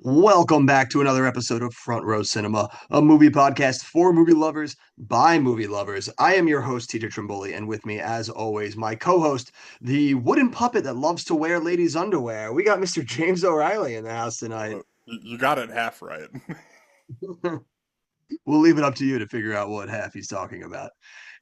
Welcome back to another episode of Front Row Cinema, a movie podcast for movie lovers by movie lovers. I am your host, Teacher Trimboli, and with me, as always, my co-host, the wooden puppet that loves to wear ladies' underwear. We got Mr. James O'Reilly in the house tonight. You got it half right. We'll leave it up to you to figure out what half he's talking about.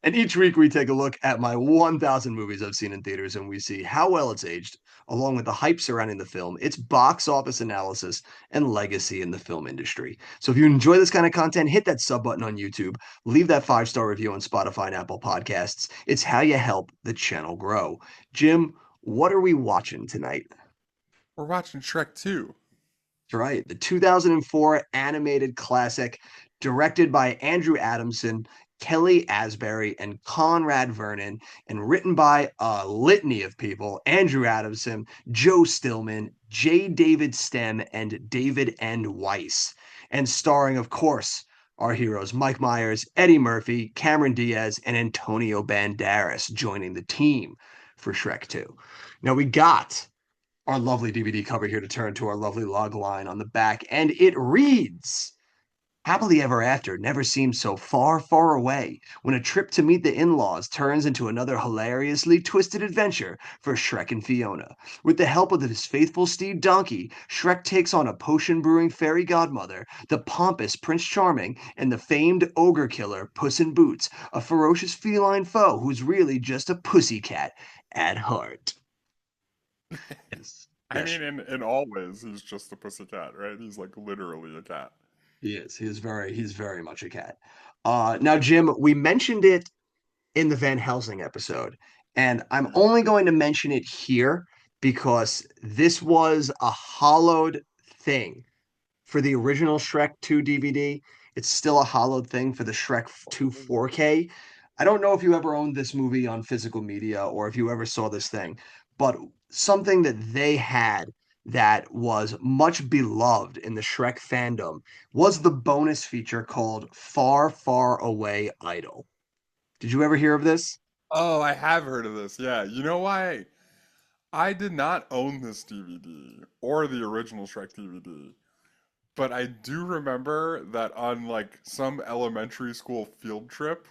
And each week we take a look at my 1,000 movies I've seen in theaters and we see how well it's aged, along with the hype surrounding the film, its box office analysis, and legacy in the film industry. So if you enjoy this kind of content, hit that sub button on YouTube, leave that 5-star review on Spotify and Apple Podcasts. It's how you help the channel grow. Jim, what are we watching tonight? We're watching Shrek 2. That's right, the 2004 animated classic directed by Andrew Adamson, Kelly Asbury, and Conrad Vernon, and written by a litany of people: Andrew Adamson, Joe Stillman, J. David Stem, and David N. Weiss. And starring, of course, our heroes Mike Myers, Eddie Murphy, Cameron Diaz, and Antonio Banderas joining the team for Shrek 2. Now, we got our lovely DVD cover here to turn to our lovely log line on the back, and it reads: Happily Ever After never seemed so far, far away when a trip to meet the in-laws turns into another hilariously twisted adventure for Shrek and Fiona. With the help of his faithful steed Donkey, Shrek takes on a potion-brewing fairy godmother, the pompous Prince Charming, and the famed ogre killer Puss in Boots, a ferocious feline foe who's really just a pussycat at heart. Yes. I Yes, mean, in all ways, he's just a pussycat, right? He's like literally a cat. he is. He's very much a cat. Now, Jim, we mentioned it in the Van Helsing episode, and I'm only going to mention it here because this was a hollowed thing for the original Shrek 2 DVD. It's still a hollowed thing for the Shrek 2 4K. I don't know if you ever owned this movie on physical media or if you ever saw this thing, but something that they had that was much beloved in the Shrek fandom was the bonus feature called Far, Far Away Idol. Did you ever hear of this? Oh, I have heard of this. Yeah. You know why? I did not own this DVD or the original Shrek DVD, but I do remember that on like some elementary school field trip,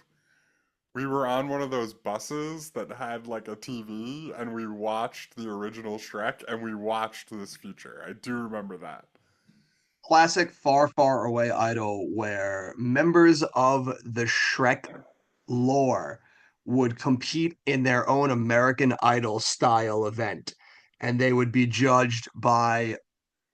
we were on one of those buses that had like a TV and we watched the original Shrek and we watched this feature. I do remember that. Classic Far, Far Away Idol where members of the Shrek lore would compete in their own American Idol style event, and they would be judged by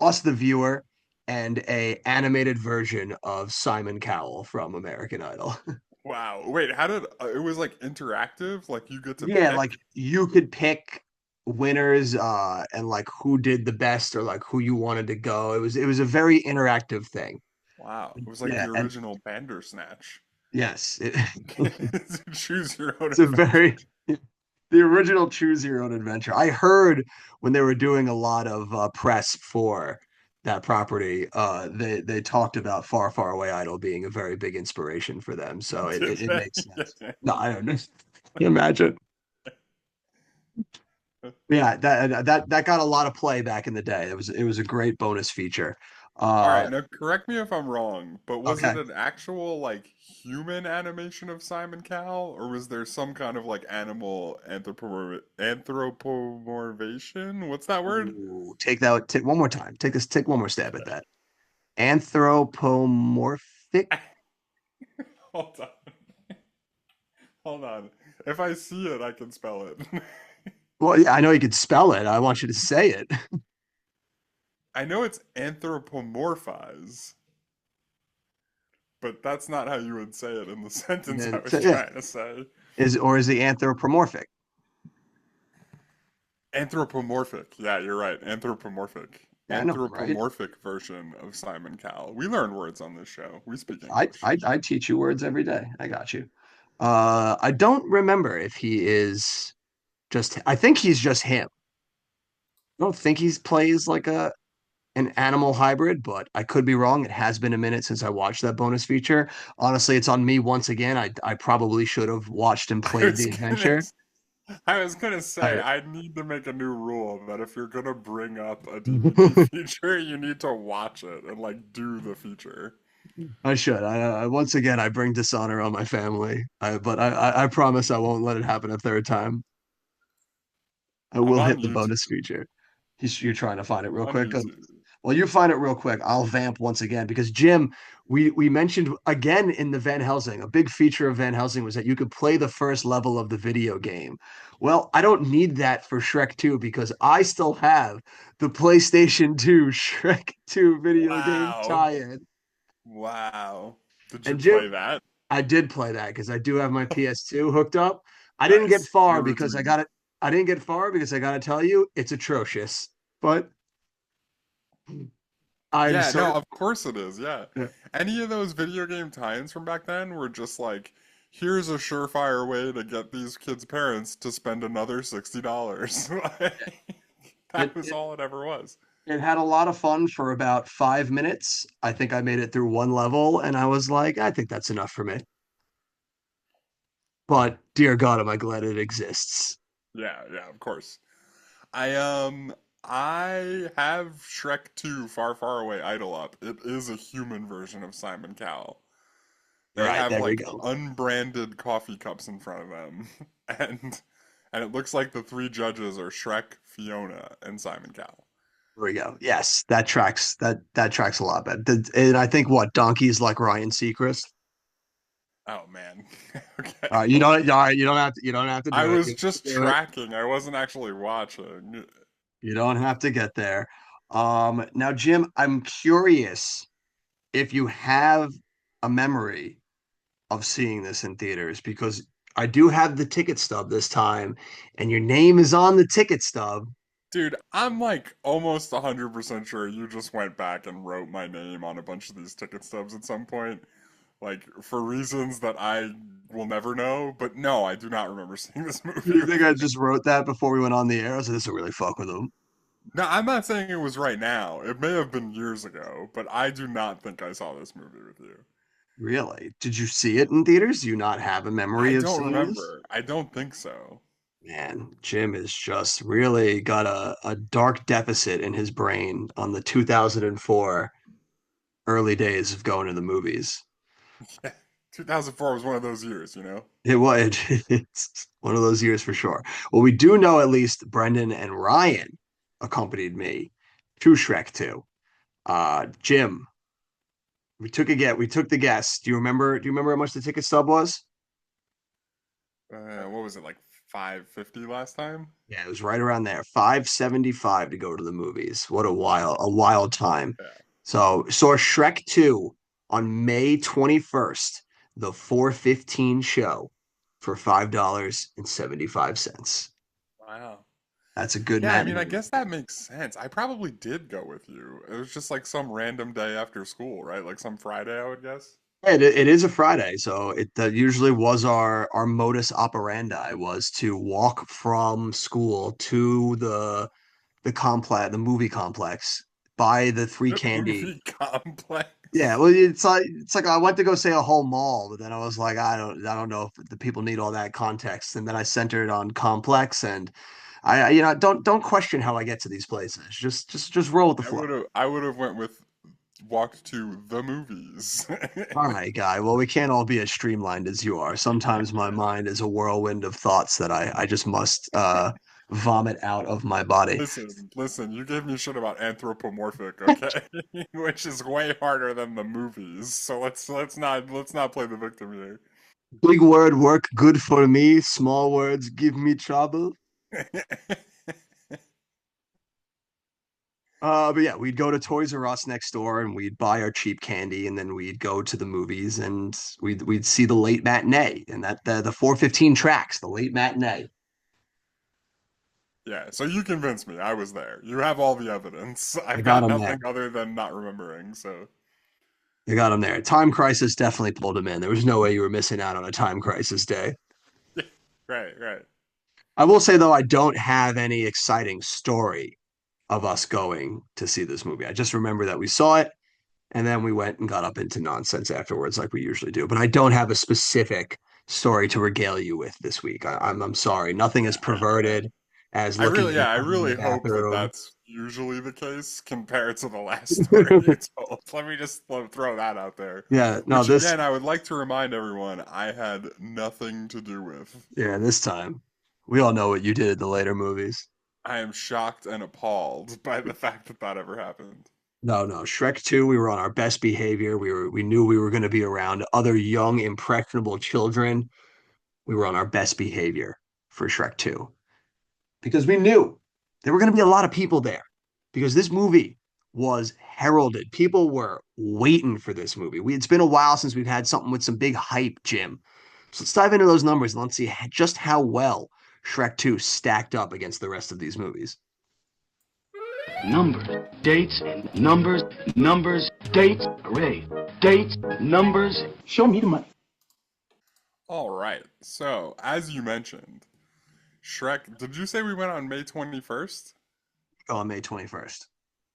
us, the viewer, and a animated version of Simon Cowell from American Idol. Wow. Wait, how did it was like interactive? Like you get to Yeah, like pick? you could pick winners and like who did the best or like who you wanted to go. It was a very interactive thing. Wow. It was like Yeah, the and original Bandersnatch. yes, Choose your own it's a adventure. very the original choose your own adventure. I heard when they were doing a lot of press for that property, they talked about Far Far Away Idol being a very big inspiration for them. So it, Did it, it they? makes sense. No, I don't know. Can you imagine? Yeah. Yeah, that got a lot of play back in the day. It was a great bonus feature. All right, Uh, now correct me if I'm wrong, but was it okay. an actual like human animation of Simon Cowell, or was there some kind of like animal anthropomorphization? What's that word? Ooh, take one more time. Take one more stab at that. Anthropomorphic. Hold on, hold on. If I see it, I can spell it. Well, yeah, I know you could spell it. I want you to say it. I know it's anthropomorphize, but that's not how you would say it in the sentence I was Yeah. trying to say. Is the anthropomorphic? Anthropomorphic. Yeah, you're right. Anthropomorphic. Yeah, I know, right? Anthropomorphic version of Simon Cowell. We learn words on this show. We speak I, English. I I teach you words every day. I got you. I don't remember if he is just. I think he's just him. I don't think he plays like a an animal hybrid, but I could be wrong. It has been a minute since I watched that bonus feature. Honestly, it's on me once again. I probably should have watched and I played was the gonna, adventure. I was gonna say I I need to make a new rule that if you're gonna bring up a DVD feature, you need to watch it and like do the feature. I should. I once again I bring dishonor on my family. But I promise I won't let it happen a third time. I I'm will on hit the YouTube. bonus feature. You're trying to find it I'm real on quick. Good. YouTube. Well, you find it real quick. I'll vamp once again because Jim, we mentioned again in the Van Helsing, a big feature of Van Helsing was that you could play the first level of the video game. Well, I don't need that for Shrek 2 because I still have the PlayStation 2 Shrek 2 video game Wow. tie-in. Wow. Did you And Jim, play that? I did play that because I do have my PS2 hooked up. I didn't get Nice. far You're because I redeemed. got it. I didn't get far because I got to tell you, it's atrocious. But I'm Yeah, no, certain. of course it is. Yeah. Yeah, Any of those video game tie-ins from back then were just like, here's a surefire way to get these kids' parents to spend another $60. It, That was it all it ever was. it had a lot of fun for about 5 minutes. I think I made it through one level, and I was like, I think that's enough for me. But dear God, am I glad it exists. Yeah, yeah, of course. I have Shrek 2 Far Far Away Idle up. It is a human version of Simon Cowell. All They right, have there we like go. unbranded coffee cups in front of them. And and it looks like the three judges are Shrek, Fiona, and Simon Cowell. There we go. Yes, that tracks. That tracks a lot better. And I think what Donkey's like Ryan Seacrest. Oh man. Okay. You don't. All right, you don't have to I do it. You was don't have just to do it. tracking. I wasn't actually watching. You don't have to get there. Now, Jim, I'm curious if you have a memory of seeing this in theaters because I do have the ticket stub this time, and your name is on the ticket stub. Dude, I'm like almost 100% sure you just went back and wrote my name on a bunch of these ticket stubs at some point. Like, for reasons that I will never know. But no, I do not remember seeing this movie You think with I you. just wrote that before we went on the air? I was like, this will really fuck with them. No, I'm not saying it was right now. It may have been years ago, but I do not think I saw this movie with you. Really? Did you see it in theaters? Do you not have a I memory of don't seeing this? remember. I don't think so. Man, Jim is just really got a dark deficit in his brain on the 2004 early days of going to the movies. Yeah. 2004 was one of those years, you know? It was it's one of those years for sure. Well, we do know at least Brendan and Ryan accompanied me to Shrek 2. Jim, we took the guess. Do you remember how much the ticket stub was? What was it, like 550 last time? Yeah, it was right around there. 575 to go to the movies. What a wild time. Yeah. So saw Shrek 2 on May 21st, the 4:15 show for $5.75. Wow. That's a good Yeah, I mean, I matinee. guess that makes sense. I probably did go with you. It was just like some random day after school, right? Like some Friday, I would guess. It is a Friday, so it usually was our modus operandi was to walk from school to the movie complex, buy the free The candy. movie complex. Yeah, well, it's like I went to go say a whole mall, but then I was like, I don't know if the people need all that context, and then I centered on complex, and you know don't question how I get to these places. Just roll with the flow. I would have went with walked to the movies. All right, guy. Well, we can't all be as streamlined as you are. Sometimes my mind is a whirlwind of thoughts that I just must vomit out of my body. Listen, you gave me shit about anthropomorphic, okay? Which is way harder than the movies. So let's not play the victim here. Big word work good for me. Small words give me trouble. But yeah, we'd go to Toys R Us next door and we'd buy our cheap candy, and then we'd go to the movies and we'd see the late matinee and that the 4:15 tracks, the late matinee. Yeah, so you convinced me. I was there. You have all the evidence. I I've got got him there. nothing other than not remembering, so I got him there. Time Crisis definitely pulled him in. There was no way you were missing out on a Time Crisis day. right, right. I will say though, I don't have any exciting story of us going to see this movie. I just remember that we saw it and then we went and got up into nonsense afterwards, like we usually do. But I don't have a specific story to regale you with this week. I'm sorry. Nothing as Yeah. perverted as looking at I someone in the really hope that bathroom. that's usually the case compared to the last story you told. Let me just throw that out there. Yeah, no, Which this again, I would like to remind everyone I had nothing to do with. yeah, this time. We all know what you did in the later movies. I am shocked and appalled by the fact that that ever happened. No, no. Shrek 2, we were on our best behavior. We knew we were going to be around other young, impressionable children. We were on our best behavior for Shrek 2 because we knew there were going to be a lot of people there because this movie was heralded. People were waiting for this movie. It's been a while since we've had something with some big hype, Jim. So let's dive into those numbers and let's see just how well Shrek 2 stacked up against the rest of these movies. Numbers, dates, numbers, numbers, dates, hooray. Dates, numbers. Show me the money. All right. So, as you mentioned, Shrek, did you say we went on May 21st? On May 21st.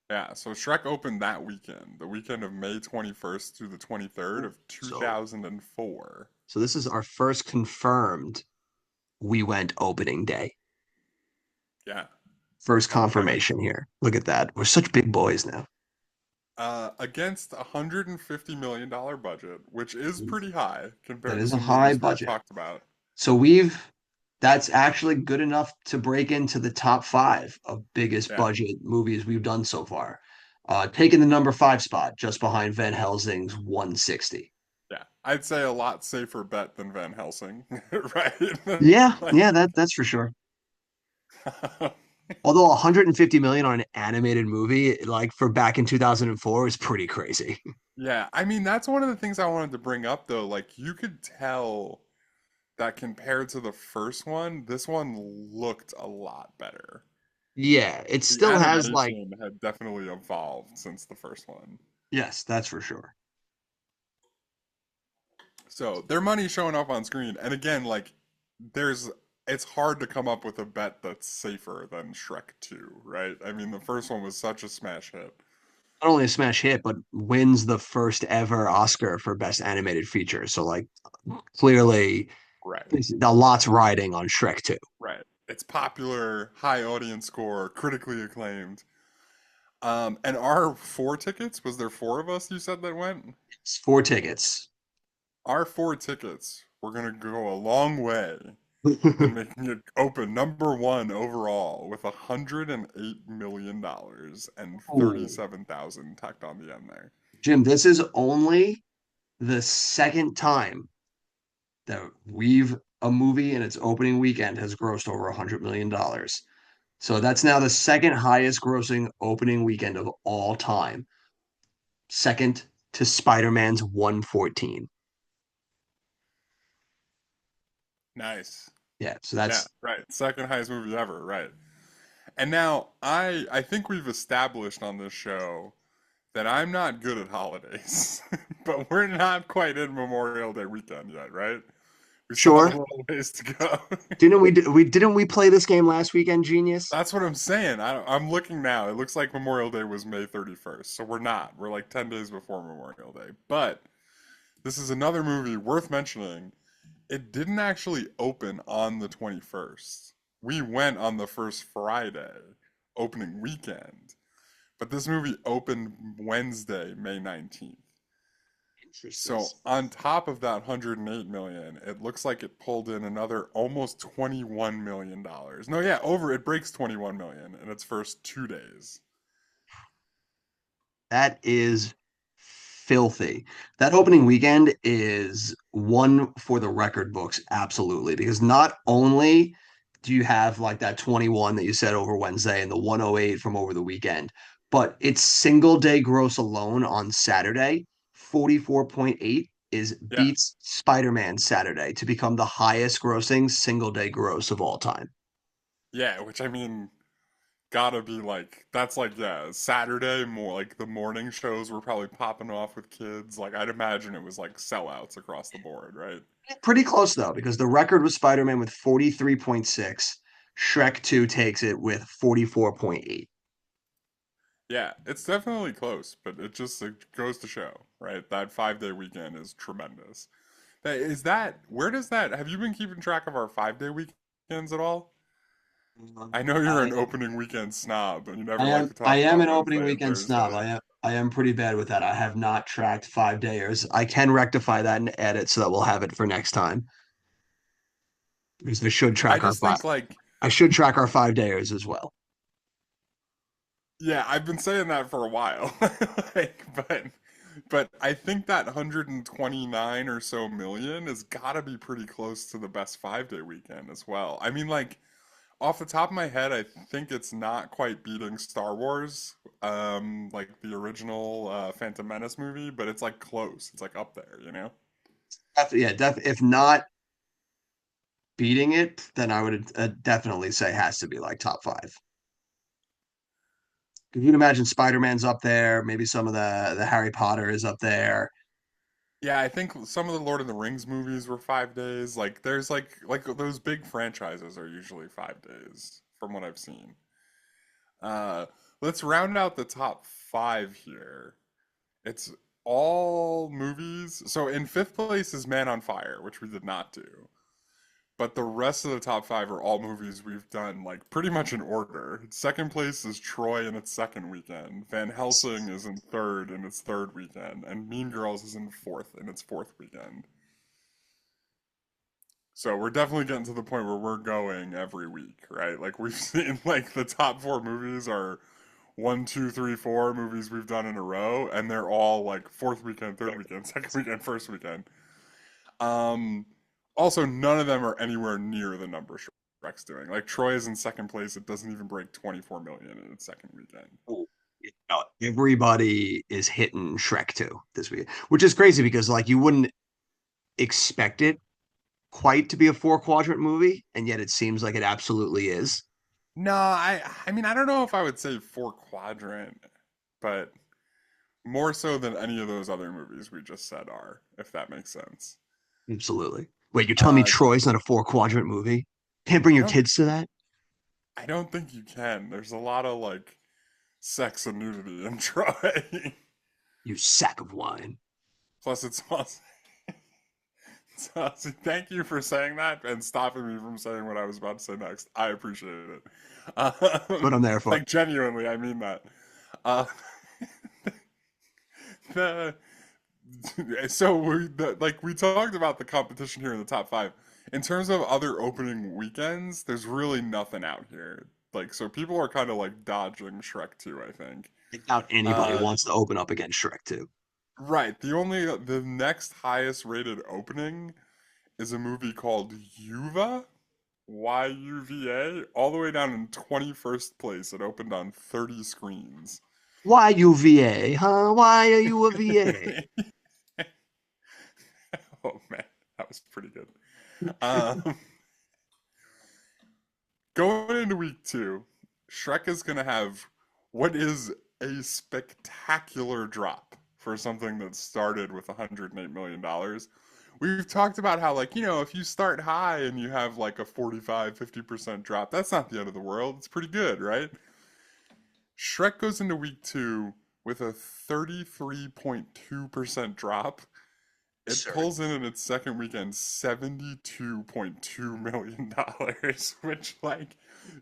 Yeah, so Shrek opened that weekend, the weekend of May 21st through the 23rd of So 2004. so this is our first confirmed we went opening day. Yeah. First I mean, confirmation here. Look at that. We're such big boys now. against a $150 million budget, which is pretty high That compared to is a some high movies we've budget. talked about. So that's actually good enough to break into the top five of biggest Yeah, budget movies we've done so far. Taking the number five spot just behind Van Helsing's 160. yeah. I'd say a lot safer bet than Van Helsing, right? Yeah, Like, yeah, that's for sure. Although 150 million on an animated movie, like for back in 2004, is pretty crazy. yeah, I mean, that's one of the things I wanted to bring up though. Like, you could tell that compared to the first one, this one looked a lot better. Yeah, it The still has like, animation had definitely evolved since the first one. yes, that's for sure. So their money showing up on screen, and again, like there's it's hard to come up with a bet that's safer than Shrek 2, right? I mean, the first one was such a smash hit. Not only a smash hit, but wins the first ever Oscar for best animated feature. So like clearly Right. a lot's riding on Shrek 2. Right. It's popular, high audience score, critically acclaimed. And our four tickets, was there four of us you said that went? It's four tickets. Our four tickets were gonna go a long way and making it open number one overall with $108 million and Ooh. 37,000 tacked on the end there. Jim, this is only the second time that we've a movie in its opening weekend has grossed over $100 million. So that's now the second highest grossing opening weekend of all time. Second to Spider-Man's 114. Nice. Yeah, so Yeah, that's right. Second highest movie ever, right. And now I think we've established on this show that I'm not good at holidays. But we're not quite in Memorial Day weekend yet, right? We still have a sure. little ways to go. Didn't we play this game last weekend, Genius? That's what I'm saying. I'm looking now. It looks like Memorial Day was May 31st. So we're not. We're like 10 days before Memorial Day. But this is another movie worth mentioning. It didn't actually open on the 21st. We went on the first Friday, opening weekend. But this movie opened Wednesday, May 19th. Interesting. So on top of that 108 million, it looks like it pulled in another almost 21 million dollars. No, yeah, over it breaks 21 million in its first 2 days. That is filthy. That opening weekend is one for the record books, absolutely, because not only do you have like that 21 that you said over Wednesday and the 108 from over the weekend, but its single day gross alone on Saturday, 44.8 is Yeah. beats Spider-Man Saturday to become the highest grossing single day gross of all time. Yeah, which I mean gotta be like that's like yeah, Saturday more like the morning shows were probably popping off with kids. Like I'd imagine it was like sellouts across the board, right? Pretty close though, because the record was Spider-Man with 43.6. Shrek 2 takes it with 44.8. Yeah, it's definitely close, but it goes to show, right? That 5 day weekend is tremendous. Hey, is that where does that? Have you been keeping track of our 5-day weekends at all? I know you're I an opening weekend snob, and you I never like am to I talk am about an opening Wednesday and weekend snob. Thursday. I am pretty bad with that. I have not tracked 5 dayers. I can rectify that and add it so that we'll have it for next time. Because I just think like, I should track our 5 dayers as well. yeah, I've been saying that for a while, like, but I think that 129 or so million has got to be pretty close to the best 5-day weekend as well. I mean, like off the top of my head, I think it's not quite beating Star Wars, like the original Phantom Menace movie, but it's like close. It's like up there, you know? If not beating it, then I would definitely say has to be like top five. If you'd imagine Spider-Man's up there, maybe some of the Harry Potter is up there. Yeah, I think some of the Lord of the Rings movies were 5 days. Like there's like those big franchises are usually 5 days from what I've seen. Uh, let's round out the top five here. It's all movies. So in fifth place is Man on Fire, which we did not do. But the rest of the top five are all movies we've done like pretty much in order. Second place is Troy in its second weekend. Van Helsing is in third in its third weekend, and Mean Girls is in fourth in its fourth weekend. So we're definitely getting to the point where we're going every week, right? Like we've seen like the top four movies are one, two, three, four movies we've done in a row, and they're all like fourth weekend, third weekend, second weekend, first weekend. Um, Also, none of them are anywhere near the number Shrek's doing. Like Troy is in second place; it doesn't even break 24 million in its second weekend. Everybody is hitting Shrek 2 this week, which is crazy because like you wouldn't expect it quite to be a four quadrant movie, and yet it seems like it absolutely is. No, I mean I don't know if I would say four quadrant, but more so than any of those other movies we just said are, if that makes sense. Absolutely. Wait, you're telling me Uh, Troy's not a four quadrant movie? Can't bring I your don't kids to that? I don't think you can. There's a lot of like sex and nudity in Troy. You sack of wine. Plus, it's also so thank you for saying that and stopping me from saying what I was about to say next. I appreciate it. That's what I'm there for. Like genuinely, I mean that. Uh, the like we talked about the competition here in the top five. In terms of other opening weekends, there's really nothing out here. Like so, people are kind of like dodging Shrek 2, I think. I doubt anybody Uh, wants to open up against Shrek 2. right. The next highest rated opening is a movie called Yuva, Yuva, all the way down in 21st place. It opened on 30 screens. Why you VA, huh? Why are you a VA? Oh man, that was pretty good. Um, Going into week two, Shrek is going to have what is a spectacular drop for something that started with $108 million. We've talked about how, like, if you start high and you have like a 45-50% drop, that's not the end of the world. It's pretty good, right? Shrek goes into week two with a 33.2% drop. It Sir. pulls in its second weekend $72.2 million, which like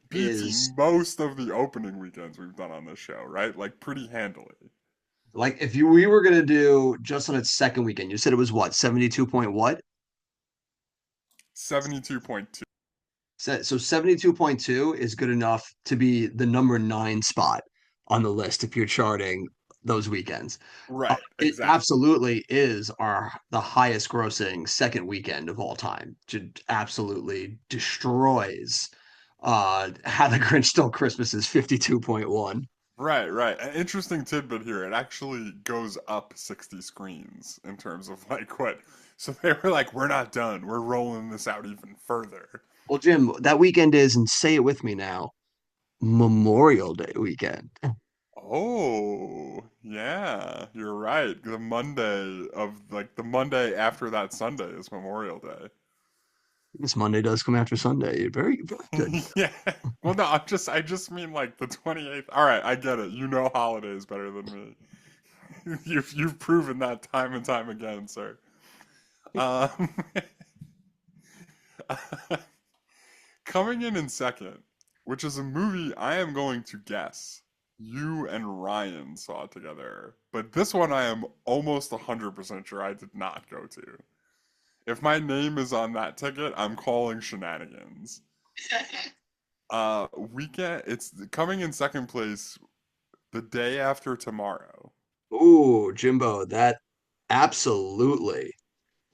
beats Is most of the opening weekends we've done on this show, right? Like pretty handily. like if you we were gonna do just on its second weekend, you said it was what, 72 point what? 72.2. So 72.2 is good enough to be the number nine spot on the list if you're charting those weekends. Right, It exactly. absolutely is the highest grossing second weekend of all time. It absolutely destroys How the Grinch Stole Christmas is 52.1. Right, right. An interesting tidbit here. It actually goes up 60 screens in terms of like what. So they were like, we're not done. We're rolling this out even further. Well, Jim, that weekend is, and say it with me now, Memorial Day weekend. Oh, yeah, you're right. The Monday after that Sunday is Memorial Day. This Monday does come after Sunday. Very, very good. Yeah. Well, no, I just mean like the 28th. All right, I get it. You know holidays better than me. You've proven that time and time again, sir. Um, coming in second, which is a movie I am going to guess you and Ryan saw together, but this one I am almost 100% sure I did not go to. If my name is on that ticket, I'm calling shenanigans. Weekend. It's coming in second place. The Day After Tomorrow. Ooh, Jimbo, that absolutely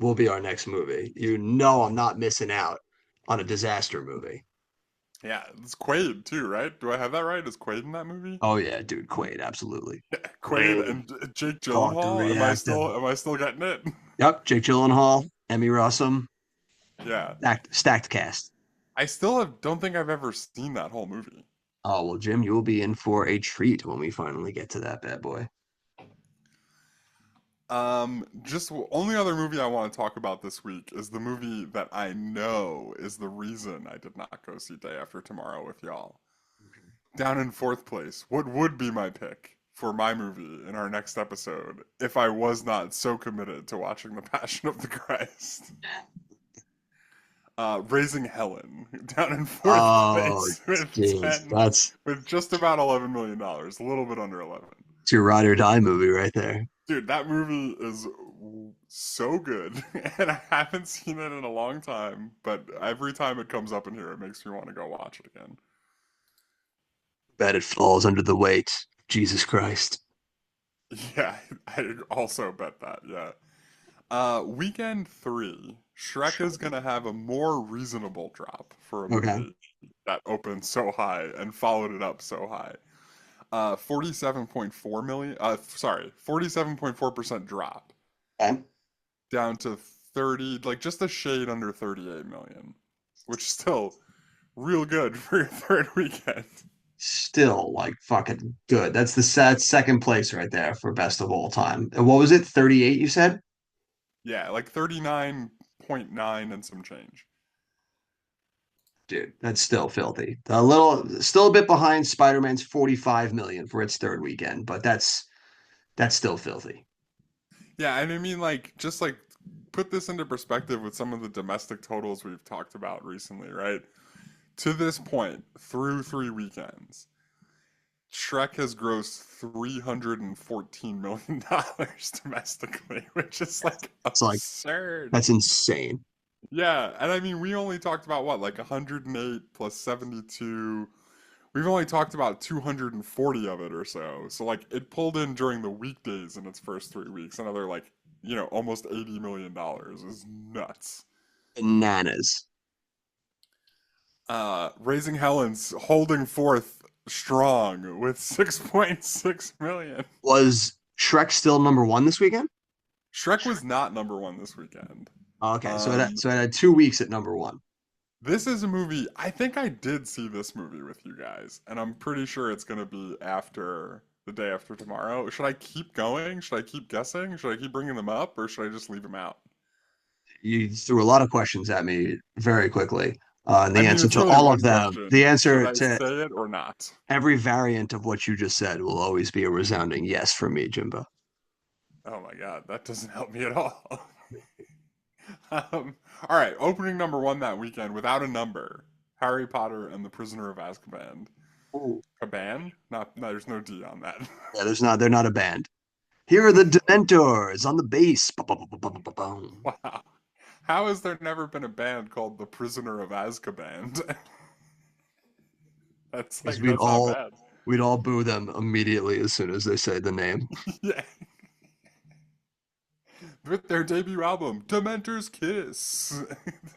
will be our next movie. You know I'm not missing out on a disaster movie. Yeah, it's Quaid too, right? Do I have that right? Is Quaid in that movie? Oh yeah, dude, Quaid, absolutely. Yeah, Quaid Quaid and Jake caught the Gyllenhaal. reactor. Am I still getting it? Yep, Jake Gyllenhaal, Emmy Rossum, Yeah. stacked cast. I still don't think I've ever seen that whole movie. Oh well, Jim, you will be in for a treat when we finally get to that bad boy. Just only other movie I want to talk about this week is the movie that I know is the reason I did not go see Day After Tomorrow with y'all. Down in fourth place, what would be my pick for my movie in our next episode if I was not so committed to watching The Passion of the Christ? Raising Helen, down in fourth Oh, place with jeez, 10, that's with just about $11 million, a little bit under 11. it's your ride or die movie right there. Dude, that movie is so good, and I haven't seen it in a long time, but every time it comes up in here, it makes me want to go watch it again. Bet it falls under the weight. Jesus Christ. Yeah, I also bet that, yeah. Weekend three, Shrek is gonna have a more reasonable drop for a Okay. movie that opened so high and followed it up so high. 47.4 million, sorry, 47.4% drop Okay. down to 30, like just a shade under 38 million, which is still real good for your third weekend. Still like fucking good. That's the second place right there for best of all time. And what was it? 38 you said? Yeah, like 39.9 and some change. Dude, that's still filthy. A little still a bit behind Spider-Man's 45 million for its third weekend, but that's still filthy. Yeah, and I mean, like, just like put this into perspective with some of the domestic totals we've talked about recently, right? To this point, through three weekends, Shrek has grossed $314 million domestically, which is like It's like absurd. that's insane. Yeah, and I mean, we only talked about what, like 108 plus 72. We've only talked about 240 of it or so. So, like, it pulled in during the weekdays in its first 3 weeks, another, like, almost $80 million is nuts. Bananas. Raising Helen's holding forth strong with 6.6 million. Was Shrek still number one this weekend? Shrek was not number one this weekend. Oh, okay, Um, so it had 2 weeks at number one. this is a movie, I think I did see this movie with you guys, and I'm pretty sure it's going to be after the Day After Tomorrow. Should I keep going? Should I keep guessing? Should I keep bringing them up, or should I just leave them out? You threw a lot of questions at me very quickly. And I the mean, answer it's to really all of one them, the question. Should answer I to say it or not? every variant of what you just said will always be a resounding yes for me, Jimbo. Oh my God, that doesn't help me at all. All right, opening number one that weekend without a number: Harry Potter and the Prisoner of Azkaban. Ooh. Kaban? Not, no, there's no D on that. Yeah, they're not a band. Here are the Dementors on the bass. Ba-ba-ba-ba-ba-ba-boom. Wow. How has there never been a band called the Prisoner of Azkaban? Because That's not bad. we'd all boo them immediately as soon as they say the name. Yeah. With their debut album, Dementor's Kiss.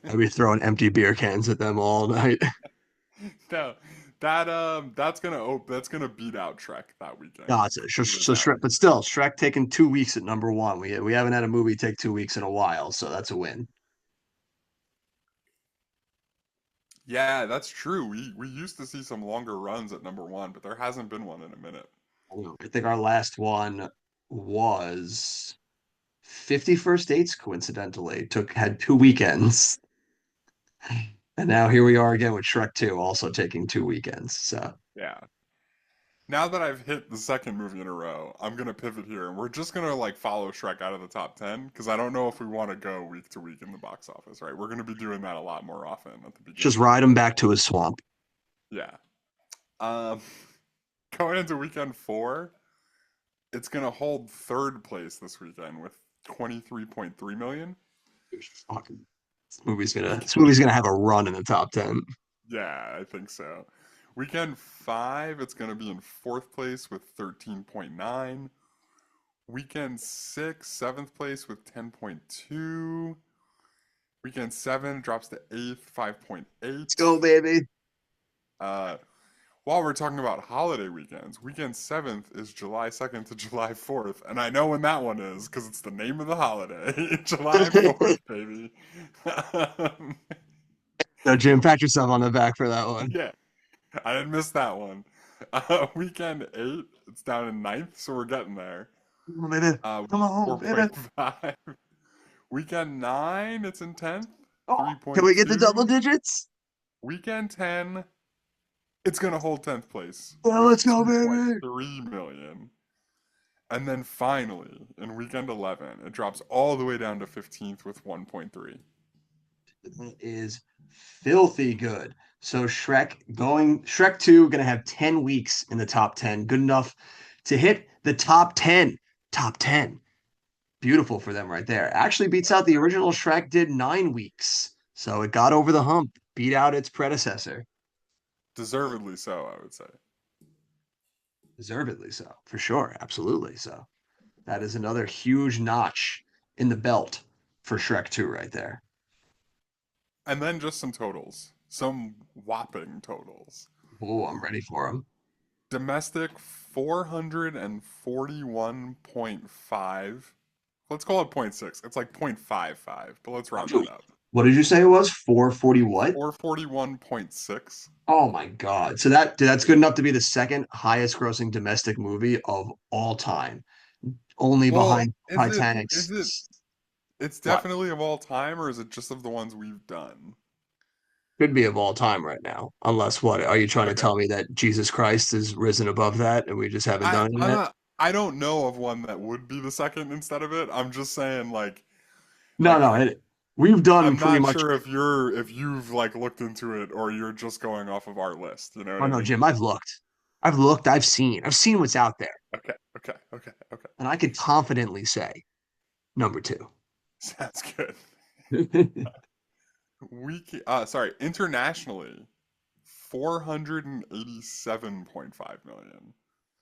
I'd be throwing empty beer cans at them all night. No, that's gonna beat out Trek that weekend. Gotcha. So Without Shrek, but still, Shrek taking 2 weeks at number one. We haven't had a movie take 2 weeks in a while, so that's a win. Yeah, that's true. We used to see some longer runs at number one, but there hasn't been one in a minute. I think our last one was 50 First Dates, coincidentally. Had 2 weekends. And now here we are again with Shrek 2 also taking 2 weekends. So Yeah. now that I've hit the second movie in a row, I'm gonna pivot here, and we're just gonna like follow Shrek out of the top 10 because I don't know if we want to go week to week in the box office, right? We're gonna be doing that a lot more often at the Just beginning. ride him back to his swamp. Yeah. Um, going into weekend four, it's gonna hold third place this weekend with 23.3 million. Fucking, this Weekend, movie's gonna have a run in the top 10. yeah, I think so. Weekend five, it's gonna be in fourth place with 13.9. Weekend six, seventh place with 10.2. Weekend seven drops to eighth, Let's 5.8. go, baby. Uh, while we're talking about holiday weekends, weekend seventh is July 2nd to July 4th. And I know when that one is because it's the name of the holiday. July 4th, baby. Um, No, Jim, pat yourself on the back for that one. yeah, I didn't miss that one. Weekend eight, it's down in ninth, so we're getting there. Come on, baby. Come on, baby. 4.5. Weekend 9, it's in 10th, Oh, can we get the double 3.2. digits? Weekend 10, it's going to hold 10th place Yeah, with let's go, baby. 2.3 million. And then finally, in weekend 11, it drops all the way down to 15th with 1.3. That is filthy good. So Shrek 2 gonna have 10 weeks in the top 10. Good enough to hit the top 10. Top 10. Beautiful for them right there. Actually beats out the original Shrek did 9 weeks. So it got over the hump, beat out its predecessor. Deservedly so, I would say. Deservedly so, for sure. Absolutely so. That is another huge notch in the belt for Shrek 2 right there. And then just some totals, some whopping totals. Oh, I'm ready for him. Domestic 441.5. Let's call it point 0.6. It's like 0.55, but let's round that up. What did you say it was? 440 what? 441.6. Oh my God. So that's good enough to be the second highest grossing domestic movie of all time. Only Well, behind is it is Titanic's it it's what? definitely of all time, or is it just of the ones we've done? Could be of all time right now. Unless what? Are you trying to Okay. tell me that Jesus Christ has risen above that and we just haven't I done it I'm yet? not I don't know of one that would be the second instead of it. I'm just saying No, like no. We've done I'm pretty not much. sure if you've like looked into it or you're just going off of our list, you know what Oh I no, mean? Jim, I've looked. I've looked. I've seen what's out there. Okay, okay, okay, okay. And I could confidently say number two. Sounds good. Sorry, internationally, 487.5 million.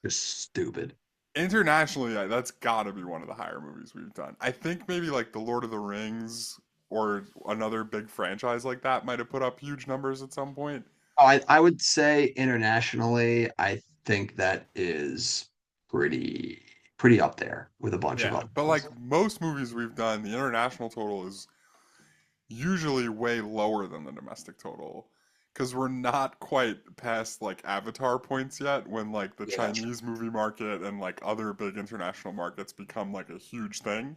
Just stupid. Internationally, that's got to be one of the higher movies we've done. I think maybe like The Lord of the Rings or another big franchise like that might have put up huge numbers at some point. Oh, I would say internationally, I think that is pretty pretty up there with a bunch of Yeah, other but ones. like most movies we've done, the international total is usually way lower than the domestic total because we're not quite past like Avatar points yet when like the Yeah. Chinese movie market and like other big international markets become like a huge thing.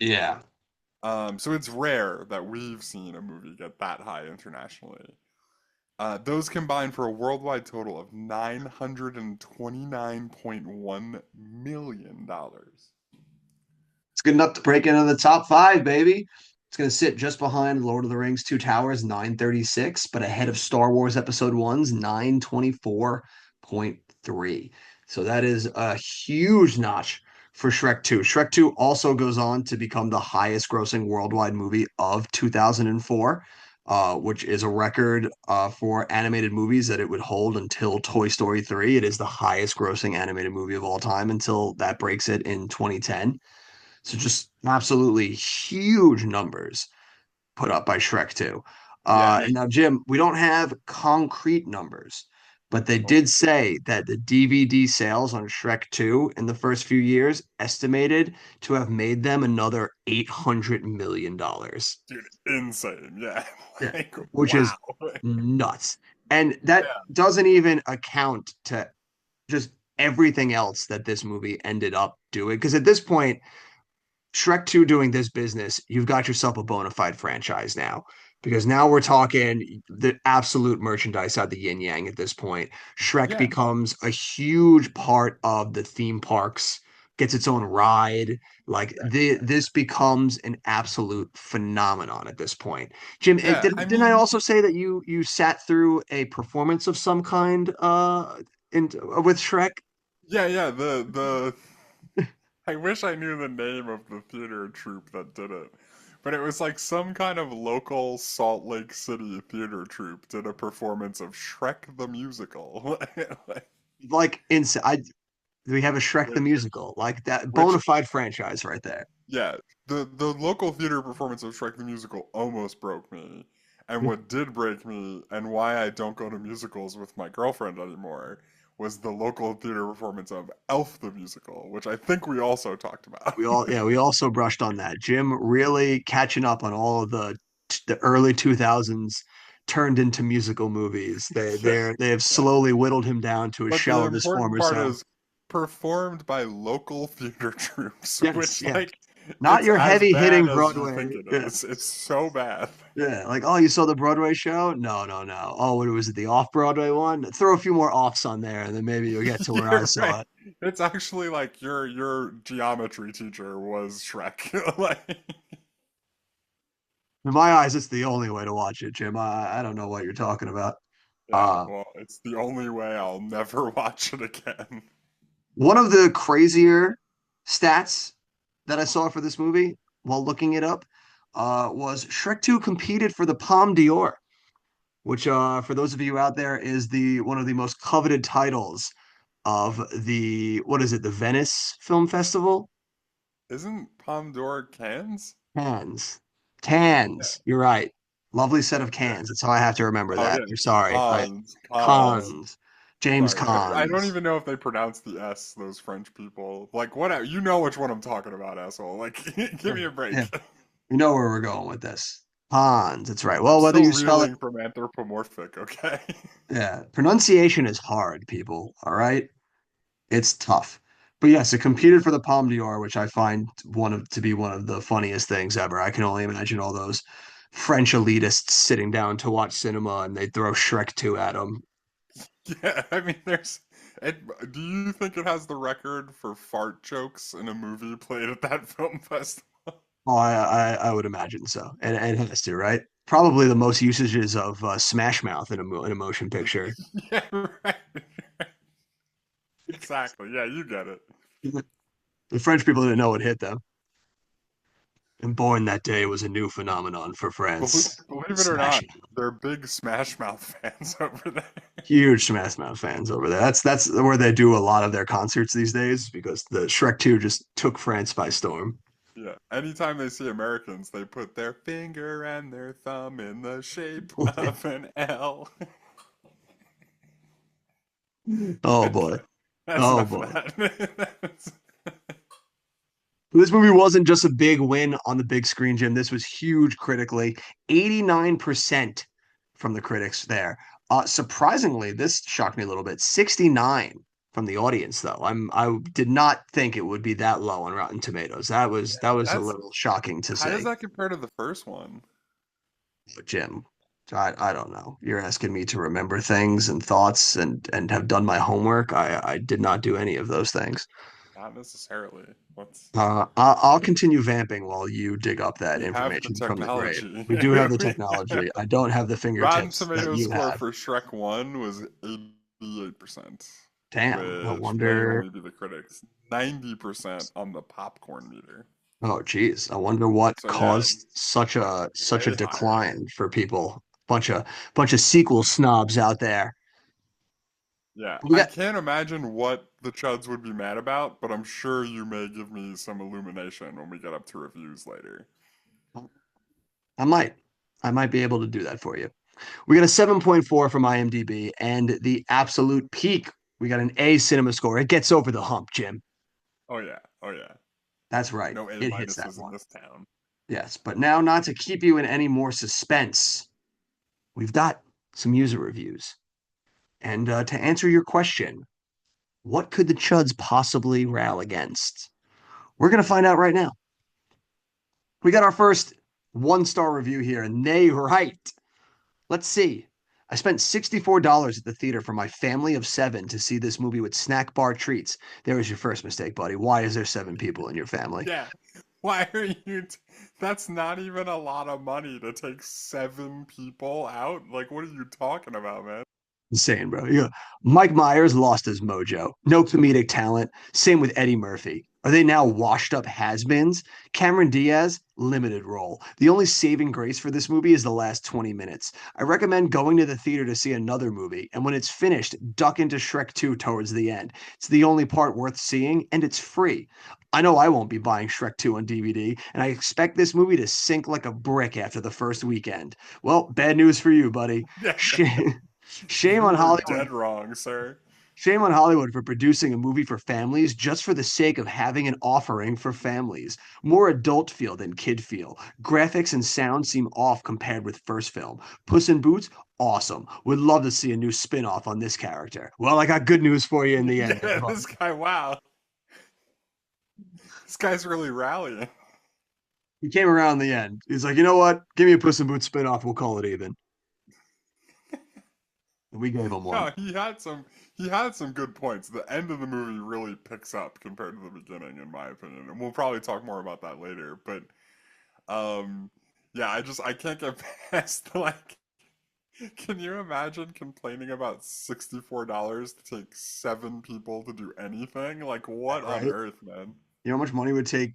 Yeah. So it's rare that we've seen a movie get that high internationally. Those combine for a worldwide total of $929.1 million. It's good enough to break into the top five, baby. It's going to sit just behind Lord of the Rings Two Towers, 936, but ahead of Star Wars Episode One's 924.3. So that is a huge notch for Shrek 2. Shrek 2 also goes on to become the highest grossing worldwide movie of 2004, which is a record for animated movies that it would hold until Toy Story 3. It is the highest grossing animated movie of all time until that breaks it in 2010. So just absolutely huge numbers put up by Shrek 2. Yeah. And now, Jim, we don't have concrete numbers, but they Oh, did say that the DVD sales on Shrek 2 in the first few years estimated to have made them another $800 million. dollars. dude, insane. Yeah. Yeah. Like, Which wow. is nuts. And that doesn't even account to just everything else that this movie ended up doing. Because at this point, Shrek 2 doing this business, you've got yourself a bona fide franchise now. because now we're talking the absolute merchandise out the yin yang at this point. Shrek Yeah, becomes a huge part of the theme parks, gets its own ride. Like this becomes an absolute phenomenon at this point. Jim, yeah. I didn't I mean, also say that you sat through a performance of some kind in with Shrek? yeah, yeah. The I wish I knew the name of the theater troupe that did it. But it was like some kind of local Salt Lake City theater troupe did a performance of Shrek the Musical. Like we have a Shrek the which, musical, like that which, bona fide franchise right there. yeah, the local theater performance of Shrek the Musical almost broke me. And what did break me, and why I don't go to musicals with my girlfriend anymore, was the local theater performance of Elf the Musical, which I think we also talked about. We also brushed on that. Jim really catching up on all of the early 2000s turned into musical movies. Yeah, They have yeah. slowly whittled him down to a But the shell of his important former part self. is performed by local theater troops, Yes, which yes. like Not it's your as heavy hitting bad as you Broadway. think it Yeah. is. It's so bad. Yeah, like, oh, you saw the Broadway show? No, no, no. Oh, what was it, the off-Broadway one? Throw a few more offs on there, and then maybe you'll get to where I Yeah, saw right. it. It's actually like your geometry teacher was Shrek. Like, In my eyes, it's the only way to watch it, Jim. I don't know what you're talking about. yeah, Uh, well, it's the only way I'll never watch it again. One of the crazier stats that I saw for this movie while looking it up was Shrek 2 competed for the Palme d'Or, which for those of you out there is the one of the most coveted titles of the what is it, the Venice Film Festival? Isn't Palme d'Or cans? Cans. Yeah, Cans. You're right. Lovely set of yeah. cans. That's how I have to remember Oh that. yeah, I'm sorry. I cons, cons. Cons. James Sorry, I don't Cons. even know if they pronounce the S, those French people. Like, what? You know which one I'm talking about, asshole. Like, give me a Yeah, break. you know where we're going with this. Cons. That's right. I'm Well, whether still you spell it, reeling from anthropomorphic, okay? yeah, pronunciation is hard, people. All right. It's tough. But yes, it competed for the Palme d'Or, which I find to be one of the funniest things ever. I can only imagine all those French elitists sitting down to watch cinema and they throw Shrek 2 at them. Yeah, I mean, there's. It, do you think it has the record for fart jokes in a movie played at that film festival? Oh, I would imagine so. And it has to, right? Probably the most usages of Smash Mouth in a motion picture. Yeah, right. Exactly. Yeah, you get it. The French people didn't know what hit them. And Born That Day was a new phenomenon for France. Believe it or Smash not, they're big Smash Mouth fans over there. Huge Smash Mouth fans over there. That's where they do a lot of their concerts these days because the Shrek 2 just took France by storm. Yeah. Anytime they see Americans, they put their finger and their thumb in the shape of an L. Oh But boy. that's Oh enough of boy. that. This movie wasn't just a big win on the big screen, Jim. This was huge critically. 89% from the critics there. Surprisingly, this shocked me a little bit. 69 from the audience, though. I did not think it would be that low on Rotten Tomatoes. That was a That's little shocking to how does see. that compare to the first one? But Jim, I don't know. You're asking me to remember things and thoughts and have done my homework. I did not do any of those things. Not necessarily. What's I'll continue vamping while you dig up that we have the information from the grave. technology. We do have the We technology. have- I don't have the Rotten fingertips that Tomatoes you score have. for Shrek 1 was 88%, Damn. I which may wonder. only be the critics. 90% on the popcorn meter. Oh, geez. I wonder what So yeah, caused such a way higher. decline for people. Bunch of sequel snobs out there. Yeah, We I got. can't imagine what the Chuds would be mad about, but I'm sure you may give me some illumination when we get up to reviews later. I might. I might be able to do that for you. We got a 7.4 from IMDb and the absolute peak. We got an A cinema score. It gets over the hump, Jim. Oh yeah, oh yeah. That's right. No A It hits that minuses in one. this town. Yes, but now not to keep you in any more suspense, we've got some user reviews. And to answer your question, what could the Chuds possibly rail against? We're going to find out right now. We got our first 1-star review here, and they right. Let's see. I spent $64 at the theater for my family of 7 to see this movie with snack bar treats. There was your first mistake, buddy. Why is there 7 people in your family? Yeah. Why are you? That's not even a lot of money to take 7 people out. Like, what are you talking about, man? Insane, bro. Yeah. Mike Myers lost his mojo. No comedic talent. Same with Eddie Murphy. Are they now washed up has-beens? Cameron Diaz, limited role. The only saving grace for this movie is the last 20 minutes. I recommend going to the theater to see another movie, and when it's finished, duck into Shrek 2 towards the end. It's the only part worth seeing, and it's free. I know I won't be buying Shrek 2 on DVD, and I expect this movie to sink like a brick after the first weekend. Well, bad news for you, buddy. Yeah, Shame you on were Hollywood. dead wrong, sir. Shame on Hollywood for producing a movie for families just for the sake of having an offering for families. More adult feel than kid feel. Graphics and sound seem off compared with first film. Puss in Boots, awesome. Would love to see a new spin-off on this character. Well, I got good news for you in the end there, Yeah, bud. this guy. Wow, this guy's really rallying. He came around in the end. He's like, you know what? Give me a Puss in Boots spin-off. We'll call it even. And we gave him one. No, he had some good points. The end of the movie really picks up compared to the beginning, in my opinion. And we'll probably talk more about that later. But um yeah, I can't get past like can you imagine complaining about $64 to take 7 people to do anything? Like what on Right? earth, man? You know how much money it would take?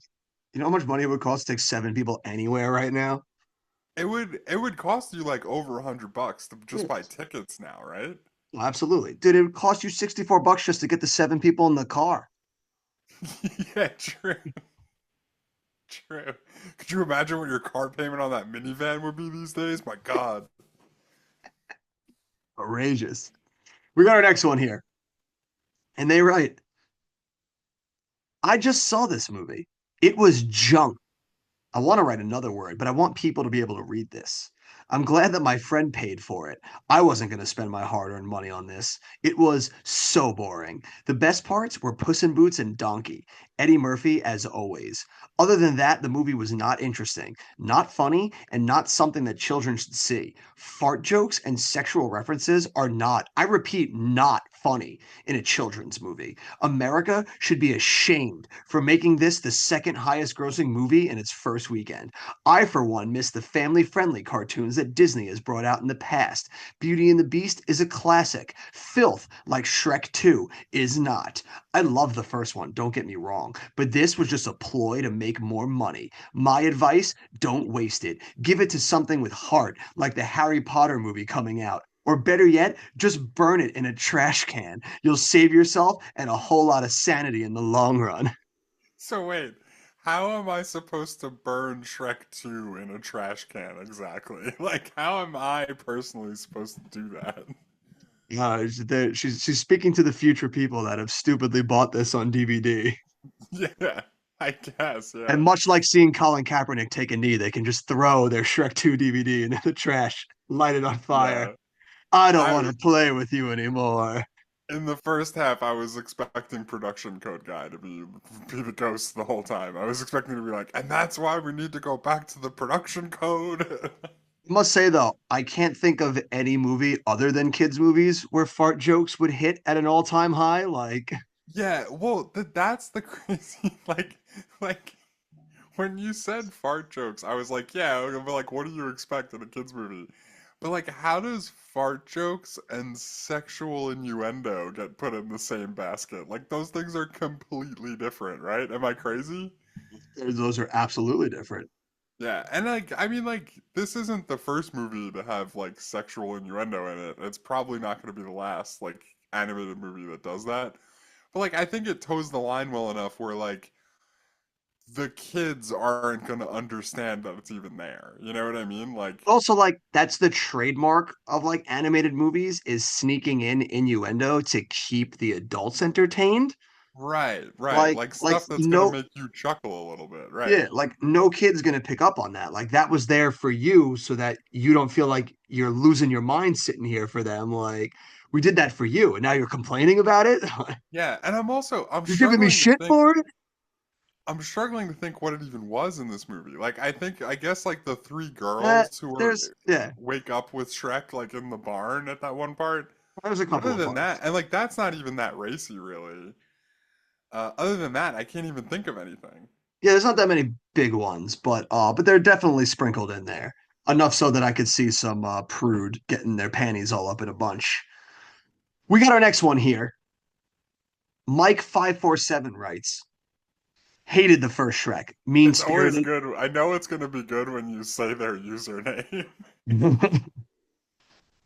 You know how much money it would cost to take 7 people anywhere right now? It would cost you like over $100 to just buy Yes. tickets now, right? Absolutely. Dude, it would cost you $64 just to get the 7 people in the car. Yeah, true. True. Could you imagine what your car payment on that minivan would be these days? My God. Outrageous. We got our next one here. And they write, I just saw this movie. It was junk. I want to write another word, but I want people to be able to read this. I'm glad that my friend paid for it. I wasn't going to spend my hard earned money on this. It was so boring. The best parts were Puss in Boots and Donkey. Eddie Murphy, as always. Other than that, the movie was not interesting, not funny, and not something that children should see. Fart jokes and sexual references are not, I repeat, not funny in a children's movie. America should be ashamed for making this the second highest grossing movie in its first weekend. I, for one, miss the family friendly cartoons that Disney has brought out in the past. Beauty and the Beast is a classic. Filth, like Shrek 2, is not. I love the first one, don't get me wrong, but this was just a ploy to make more money. My advice, don't waste it. Give it to something with heart, like the Harry Potter movie coming out. Or better yet, just burn it in a trash can. You'll save yourself and a whole lot of sanity in the long run. So wait, how am I supposed to burn Shrek 2 in a trash can exactly? Like, how am I personally supposed to do that? She's speaking to the future people that have stupidly bought this on DVD. Yeah, I guess, And yeah. much like seeing Colin Kaepernick take a knee, they can just throw their Shrek 2 DVD into the trash, light it on fire. Yeah. I don't want I to play with you anymore. In the first half I was expecting production code guy to be the ghost the whole time. I was expecting to be like, and that's why we need to go back to the production code. I must say though, I can't think of any movie other than kids' movies where fart jokes would hit at an all-time high. Like, Yeah, well, that's the crazy like when you said fart jokes, I was like, yeah, but like what do you expect in a kids movie? But like how does fart jokes and sexual innuendo get put in the same basket? Like those things are completely different, right? Am I crazy? those are absolutely different. Yeah, and like I mean like this isn't the first movie to have like sexual innuendo in it. It's probably not going to be the last like animated movie that does that. But like I think it toes the line well enough where like the kids aren't going to understand that it's even there. You know what I mean? Like Also, like, that's the trademark of like animated movies is sneaking in innuendo to keep the adults entertained. right, right. Like, Like like stuff that's going to no, make you chuckle a little bit, right? yeah, like no kid's gonna pick up on that. Like that was there for you so that you don't feel like you're losing your mind sitting here for them. Like we did that for you, and now you're complaining about it. Yeah, and I'm You're giving me struggling to shit think for it. I'm struggling to think what it even was in this movie. Like, I guess like the three Uh, girls who are yeah, wake up with Shrek like in the barn at that one part. there's a couple Other of than parts. that, and like that's not even that racy, really. Other than that, I can't even think of anything. Yeah, there's not that many big ones, but they're definitely sprinkled in there. Enough so that I could see some prude getting their panties all up in a bunch. We got our next one here. Mike547 writes, hated the first Shrek, mean It's always spirited. good. I know it's gonna be good when you say their username.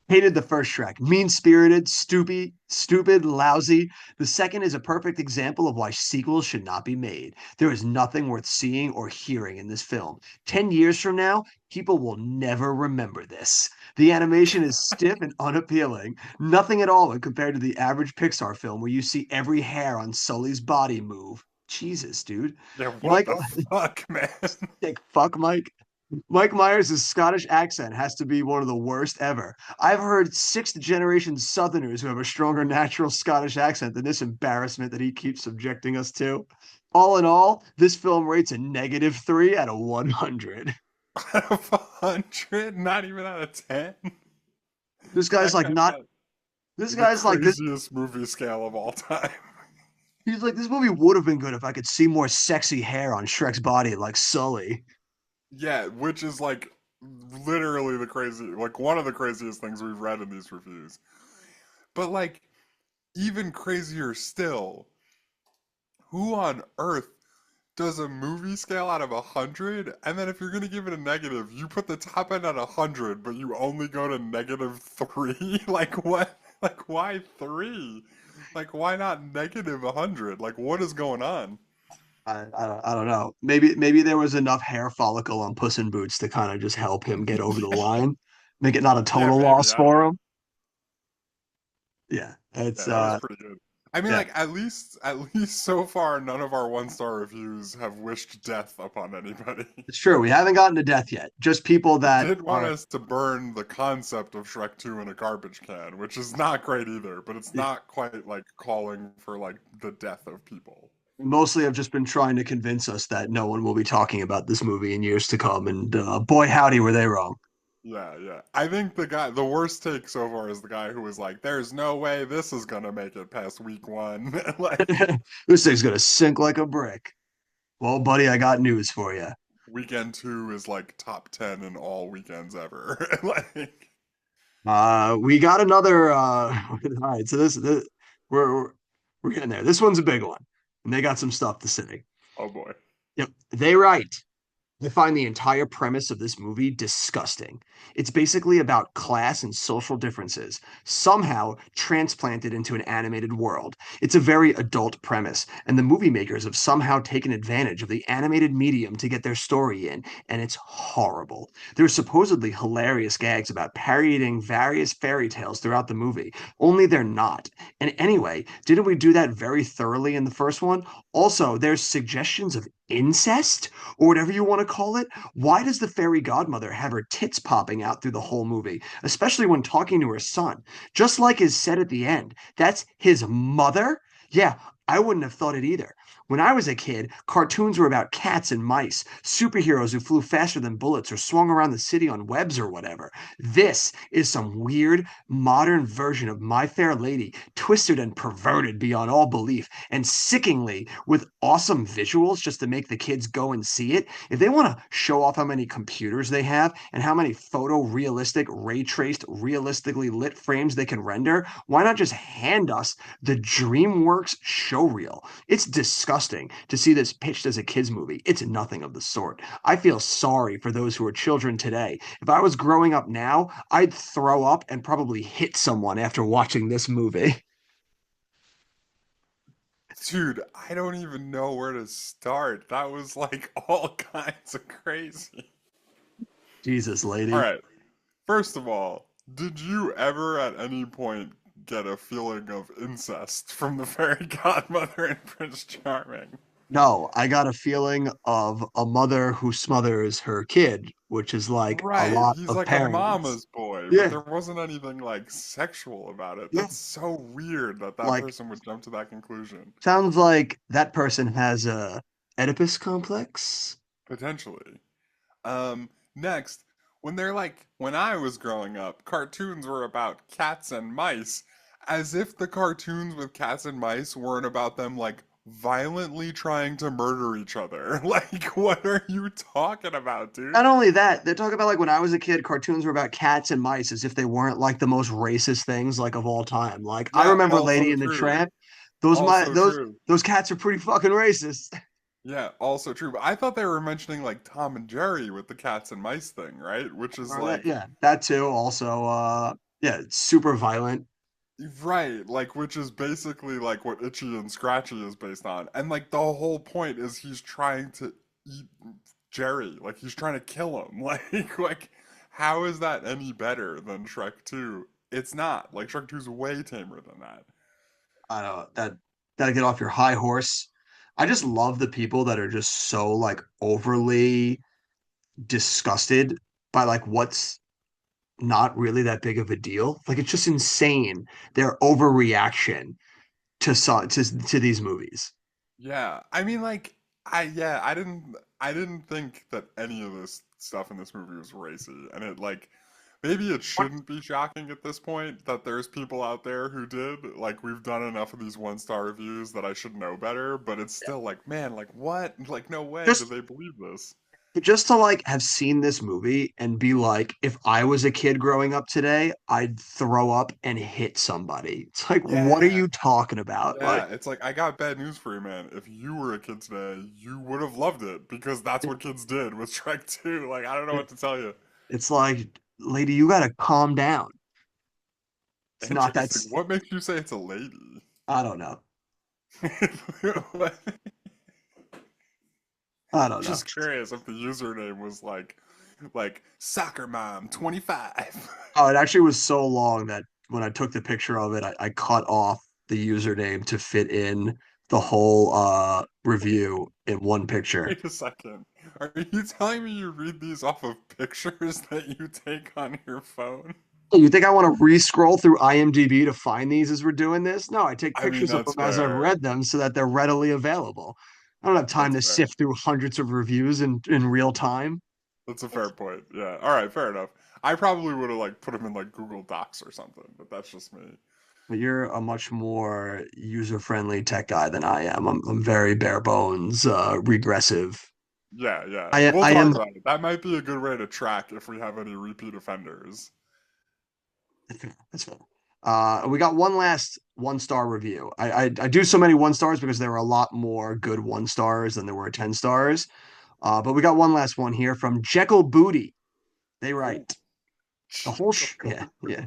Hated the first Shrek. Mean spirited, stupid, lousy. The second is a perfect example of why sequels should not be made. There is nothing worth seeing or hearing in this film. 10 years from now, people will never remember this. The animation is stiff and unappealing. Nothing at all when compared to the average Pixar film where you see every hair on Sully's body move. Jesus, dude. Yeah, what Mike, the fuck, man? sick fuck, Mike. Mike Myers' Scottish accent has to be one of the worst ever. I've heard sixth generation Southerners who have a stronger natural Scottish accent than this embarrassment that he keeps subjecting us to. All in all, this film rates a -3 out of 100. Out of 100, not even out of 10. This That guy's like guy's not. got This the guy's like this. craziest movie scale of all time. He's like this movie would have been good if I could see more sexy hair on Shrek's body, like Sully. Yeah, which is like literally the crazy, like one of the craziest things we've read in these reviews. But like even crazier still, who on earth does a movie scale out of 100? And then if you're gonna give it a negative, you put the top end at 100, but you only go to -3? Like what? Like why three? Like why not -100? Like what is going on? I don't know. Maybe there was enough hair follicle on Puss in Boots to kind of just help him get over the line, make it not a Yeah, total maybe. loss I don't for know. him. Yeah, Yeah, that was pretty good. I mean, yeah, like at least so far, none of our one-star reviews have wished death upon anybody. it's true. We haven't gotten to death yet. Just people It that did want are us to burn the concept of Shrek 2 in a garbage can, which is not great either, but it's yeah, not quite like calling for like the death of people. mostly have just been trying to convince us that no one will be talking about this movie in years to come. And boy, howdy, were they wrong. Yeah, yeah. I think the worst take so far is the guy who was like, "There's no way this is gonna make it past week one." Like, This thing's gonna sink like a brick. Well, buddy, I got news for you. weekend two is like top 10 in all weekends ever. Like, We got another. All right, so this we're we're getting there. This one's a big one, and they got some stuff to say. oh boy. Yep, they write. I find the entire premise of this movie disgusting. It's basically about class and social differences, somehow transplanted into an animated world. It's a very adult premise, and the movie makers have somehow taken advantage of the animated medium to get their story in, and it's horrible. There's supposedly hilarious gags about parodying various fairy tales throughout the movie, only they're not. And anyway, didn't we do that very thoroughly in the first one? Also, there's suggestions of incest? Or whatever you want to call it. Why does the fairy godmother have her tits popping out through the whole movie, especially when talking to her son? Just like is said at the end, that's his mother? Yeah, I wouldn't have thought it either. When I was a kid, cartoons were about cats and mice, superheroes who flew faster than bullets or swung around the city on webs or whatever. This is some weird, modern version of My Fair Lady, twisted and perverted beyond all belief, and sickeningly with awesome visuals just to make the kids go and see it. If they want to show off how many computers they have and how many photorealistic, ray traced, realistically lit frames they can render, why not just hand us the DreamWorks showreel? It's disgusting to see this pitched as a kids movie. It's nothing of the sort. I feel sorry for those who are children today. If I was growing up now, I'd throw up and probably hit someone after watching this movie. Dude, I don't even know where to start. That was like all kinds of crazy. Jesus, All lady. right. First of all, did you ever at any point get a feeling of incest from the fairy godmother and Prince Charming? No, I got a feeling of a mother who smothers her kid, which is like a Right, lot he's of like a parents. mama's boy, but Yeah, there wasn't anything like sexual about it. yeah. That's so weird that that Like person would jump to that conclusion. sounds like that person has a Oedipus complex. Potentially. Next, when I was growing up, cartoons were about cats and mice, as if the cartoons with cats and mice weren't about them like violently trying to murder each other. Like, what are you talking about, dude? Not only that, they're talking about like when I was a kid, cartoons were about cats and mice as if they weren't like the most racist things like of all time. Like I Yeah, remember Lady also and the true. Tramp. Those my Also true. those cats are pretty fucking racist. Yeah, also true. But I thought they were mentioning like Tom and Jerry with the cats and mice thing, right? Which is Or that, like, yeah, that too. Also, yeah, it's super violent. right, like which is basically like what Itchy and Scratchy is based on. And like the whole point is he's trying to eat Jerry. Like he's trying to kill him. Like how is that any better than Shrek 2? It's not. Like Shrek 2 is way tamer than that. I don't know that gotta get off your high horse. I just love the people that are just so like overly disgusted by like what's not really that big of a deal. Like it's just insane their overreaction to these movies. Yeah. I mean like I didn't think that any of this stuff in this movie was racy. And it like maybe it shouldn't be shocking at this point that there's people out there who did. Like we've done enough of these one-star reviews that I should know better, but it's still like, man, like what? Like no way do Just they believe this. just to like have seen this movie and be like, if I was a kid growing up today, I'd throw up and hit somebody. It's like, what are Yeah. you talking about? Like, Yeah, it's like I got bad news for you, man. If you were a kid today, you would have loved it because that's what kids did with Shrek 2. Like I don't know what to tell you. it's like, lady, you gotta calm down. It's not that. Interesting. What makes you say it's a lady? I don't know. I don't know. Just curious if the username was like soccer mom 25. Oh, it actually was so long that when I took the picture of it, I cut off the username to fit in the whole review in one picture. Wait a second. Are you telling me you read these off of pictures that you take on your phone? Hey, you think I want to re-scroll through IMDb to find these as we're doing this? No, I take I mean, pictures of that's them as I've fair. read them so that they're readily available. I don't have time That's to fair. sift through hundreds of reviews in real time. That's a fair point. Yeah. All right, fair enough. I probably would have like put them in like Google Docs or something, but that's just me. But you're a much more user-friendly tech guy than I am. I'm very bare bones, regressive. Yeah, yeah. I We'll I talk am about it. That might be a good way to track if we have any repeat offenders. That's fair. We got one last one-star review. I do so many one stars because there were a lot more good one stars than there were 10 stars. But we got one last one here from Jekyll Booty. They Oh, write yeah, yeah.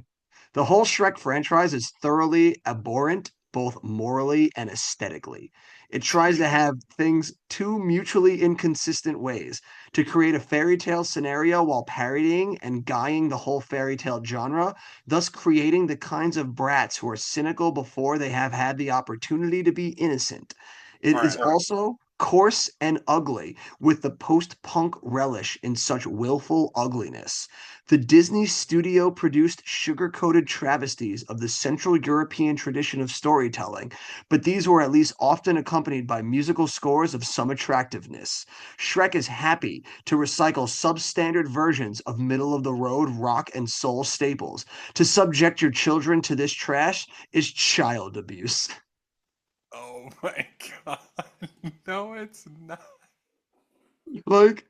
The whole Shrek franchise is thoroughly abhorrent, both morally and aesthetically. It tries to have things two mutually inconsistent ways to create a fairy tale scenario while parodying and guying the whole fairy tale genre, thus creating the kinds of brats who are cynical before they have had the opportunity to be innocent. It All is right. also coarse and ugly, with the post punk relish in such willful ugliness. The Disney studio produced sugar coated travesties of the Central European tradition of storytelling, but these were at least often accompanied by musical scores of some attractiveness. Shrek is happy to recycle substandard versions of middle of the road rock and soul staples. To subject your children to this trash is child abuse. Oh my God. No, it's not. Like,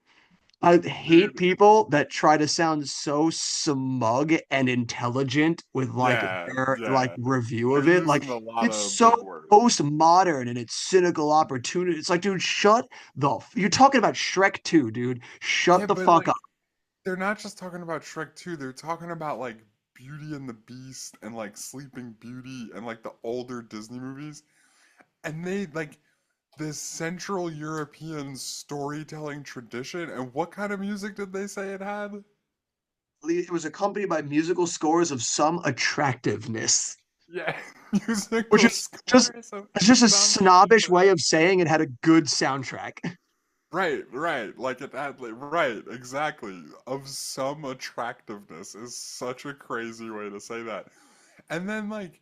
I hate Dude. people that try to sound so smug and intelligent with like Yeah, their like yeah. review They're of it. Like using a lot it's of big so words. postmodern and it's cynical opportunity. It's like, dude, you're talking about Shrek 2, dude. Yeah, Shut the but fuck up. like they're not just talking about Shrek 2, they're talking about like Beauty and the Beast and like Sleeping Beauty and like the older Disney movies. And they like this Central European storytelling tradition. And what kind of music did they say it had? It was accompanied by musical scores of some attractiveness, Yeah, which musical is just scores of it's just a some snobbish way of attraction. saying it had a good soundtrack. Right, right. Like it had like right, exactly. Of some attractiveness is such a crazy way to say that. And then like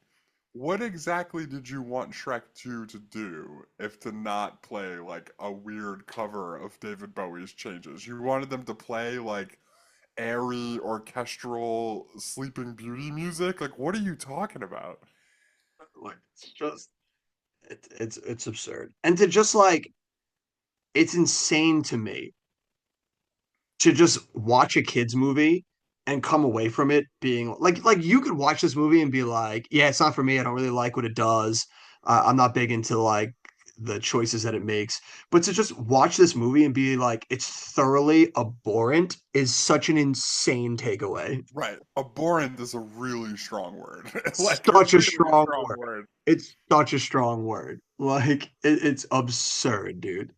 what exactly did you want Shrek 2 to do if to not play like a weird cover of David Bowie's Changes? You wanted them to play like airy orchestral Sleeping Beauty music? Like, what are you talking about? Like, it's just it's absurd. And to just like it's insane to me to just watch a kids movie and come away from it being like you could watch this movie and be like, yeah, it's not for me. I don't really like what it does. I'm not big into like the choices that it makes. But to just watch this movie and be like, it's thoroughly abhorrent is such an insane takeaway. Right. Abhorrent is a really strong word. Like a Such a really strong strong word. word. It's such a strong word. Like it's absurd, dude.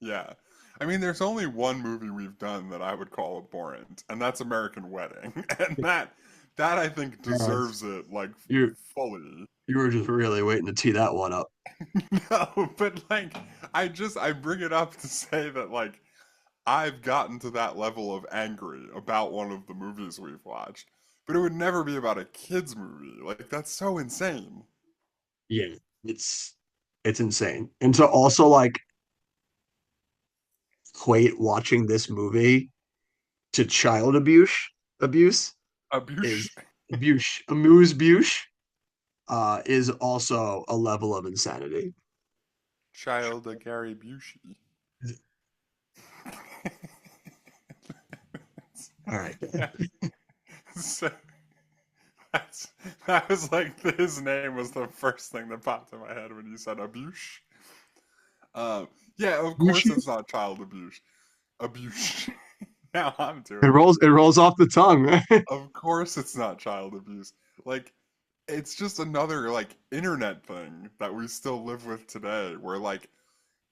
Yeah. I mean, there's only one movie we've done that I would call abhorrent, and that's American Wedding. And that I think Yes. deserves it like You fully. you were just really waiting to tee that one up. No, but like I bring it up to say that like I've gotten to that level of angry about one of the movies we've watched, but it would never be about a kids movie. Like that's so insane. Yeah, it's it's insane. And to also like equate watching this movie to child abuse Abuse. is amuse bouche is also a level of insanity. Child of Gary Busey. All right. Yeah. So that's that was like his name was the first thing that popped in my head when you said abuse. Yeah, of course It it's not child abuse. Abuse. Now I'm doing it. rolls off the tongue, right? Of course it's not child abuse. Like it's just another like internet thing that we still live with today where like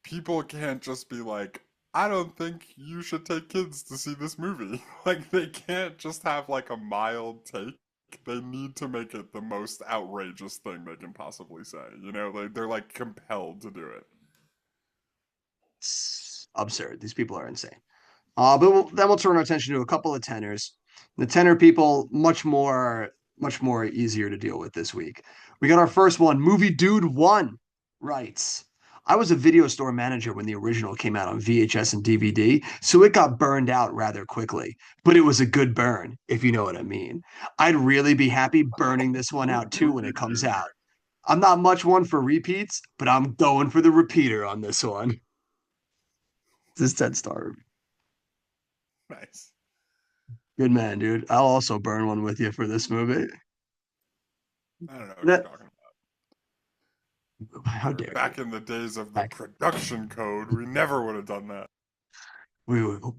people can't just be like I don't think you should take kids to see this movie. Like they can't just have like a mild take. They need to make it the most outrageous thing they can possibly say. You know, they're like compelled to do it. It's absurd. These people are insane. But then we'll turn our attention to a couple of tenors. The tenor people, much more easier to deal with this week. We got our first one. Movie Dude One writes, I was a video store manager when the original came out on VHS and DVD, so it got burned out rather quickly. But it was a good burn, if you know what I mean. I'd really be happy burning this one out too when it comes out. I'm not much one for repeats, but I'm going for the repeater on this one. This is 10 star. Nice. Good man, dude. I'll also burn one with you for this movie. I don't know what you're That, talking about. how dare you? Back in the days of the Heck, production code, we never would have done that.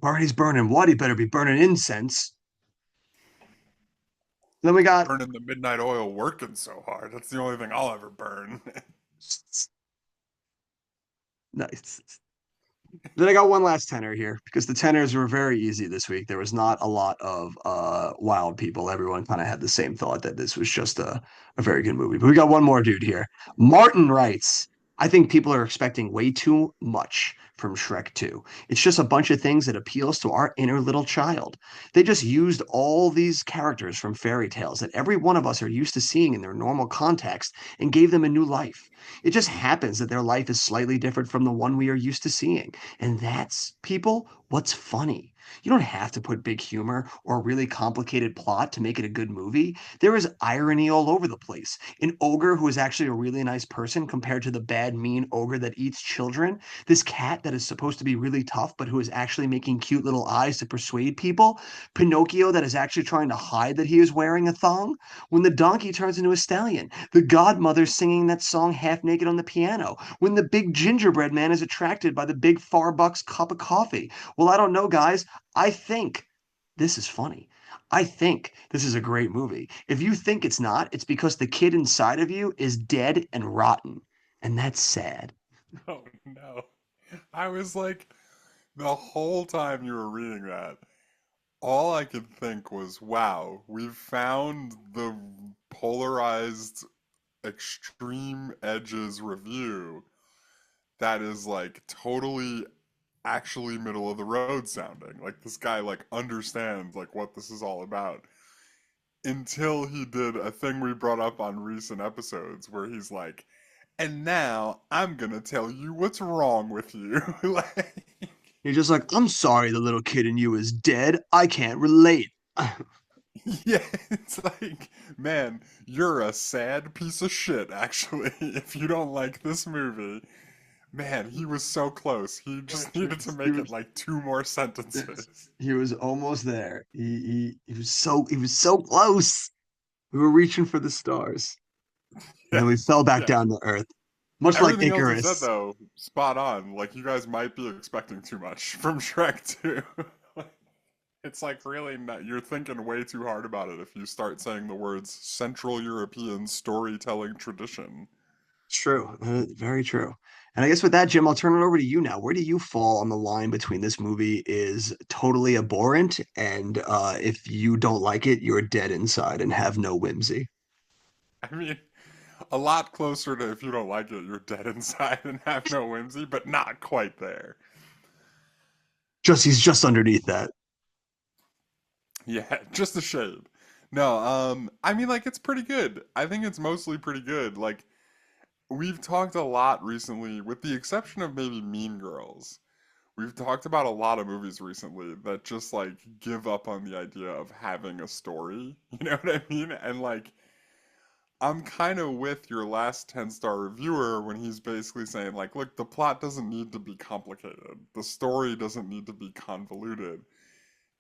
Barney's burning what? He better be burning incense. Then we got Burning the midnight oil working so hard. That's the only thing I'll ever burn. nice. Then I got one last tenor here because the tenors were very easy this week. There was not a lot of wild people. Everyone kind of had the same thought that this was just a very good movie. But we got one more dude here. Martin writes, I think people are expecting way too much from Shrek 2. It's just a bunch of things that appeals to our inner little child. They just used all these characters from fairy tales that every one of us are used to seeing in their normal context and gave them a new life. It just happens that their life is slightly different from the one we are used to seeing. And that's, people, what's funny. You don't have to put big humor or a really complicated plot to make it a good movie. There is irony all over the place. An ogre who is actually a really nice person compared to the bad, mean ogre that eats children. This cat that is supposed to be really tough, but who is actually making cute little eyes to persuade people. Pinocchio that is actually trying to hide that he is wearing a thong. When the donkey turns into a stallion. The godmother singing that song half naked on the piano. When the big gingerbread man is attracted by the big Farbucks cup of coffee. Well, I don't know, guys. I think this is funny. I think this is a great movie. If you think it's not, it's because the kid inside of you is dead and rotten. And that's sad. Oh no. I was like, the whole time you were reading that, all I could think was, wow, we've found the polarized extreme edges review that is like totally actually middle of the road sounding. Like this guy like understands like what this is all about. until he did a thing we brought up on recent episodes where he's like, and now I'm gonna tell you what's wrong with you. Like, You're just like, I'm sorry the little kid in you is dead. I can't relate. yeah, it's like, man, you're a sad piece of shit, actually, if you don't like this movie. Man, he was so close. He just needed to He make it was, like two more yes, sentences. he was almost there. He was so close. We were reaching for the stars. And Yeah, then we fell back yeah. down to earth. Much like Everything else he said, Icarus. though, spot on. Like, you guys might be expecting too much from Shrek 2. It's like really not, you're thinking way too hard about it if you start saying the words Central European storytelling tradition. True. Very true. And I guess with that, Jim, I'll turn it over to you now. Where do you fall on the line between this movie is totally abhorrent and if you don't like it, you're dead inside and have no whimsy? I mean, a lot closer to if you don't like it, you're dead inside and have no whimsy, but not quite there. Just he's just underneath that. Yeah, just a shade. No, I mean, like, it's pretty good. I think it's mostly pretty good. Like, we've talked a lot recently, with the exception of maybe Mean Girls. We've talked about a lot of movies recently that just like give up on the idea of having a story. You know what I mean? And like, I'm kind of with your last 10-star reviewer when he's basically saying, like, look, the plot doesn't need to be complicated, the story doesn't need to be convoluted.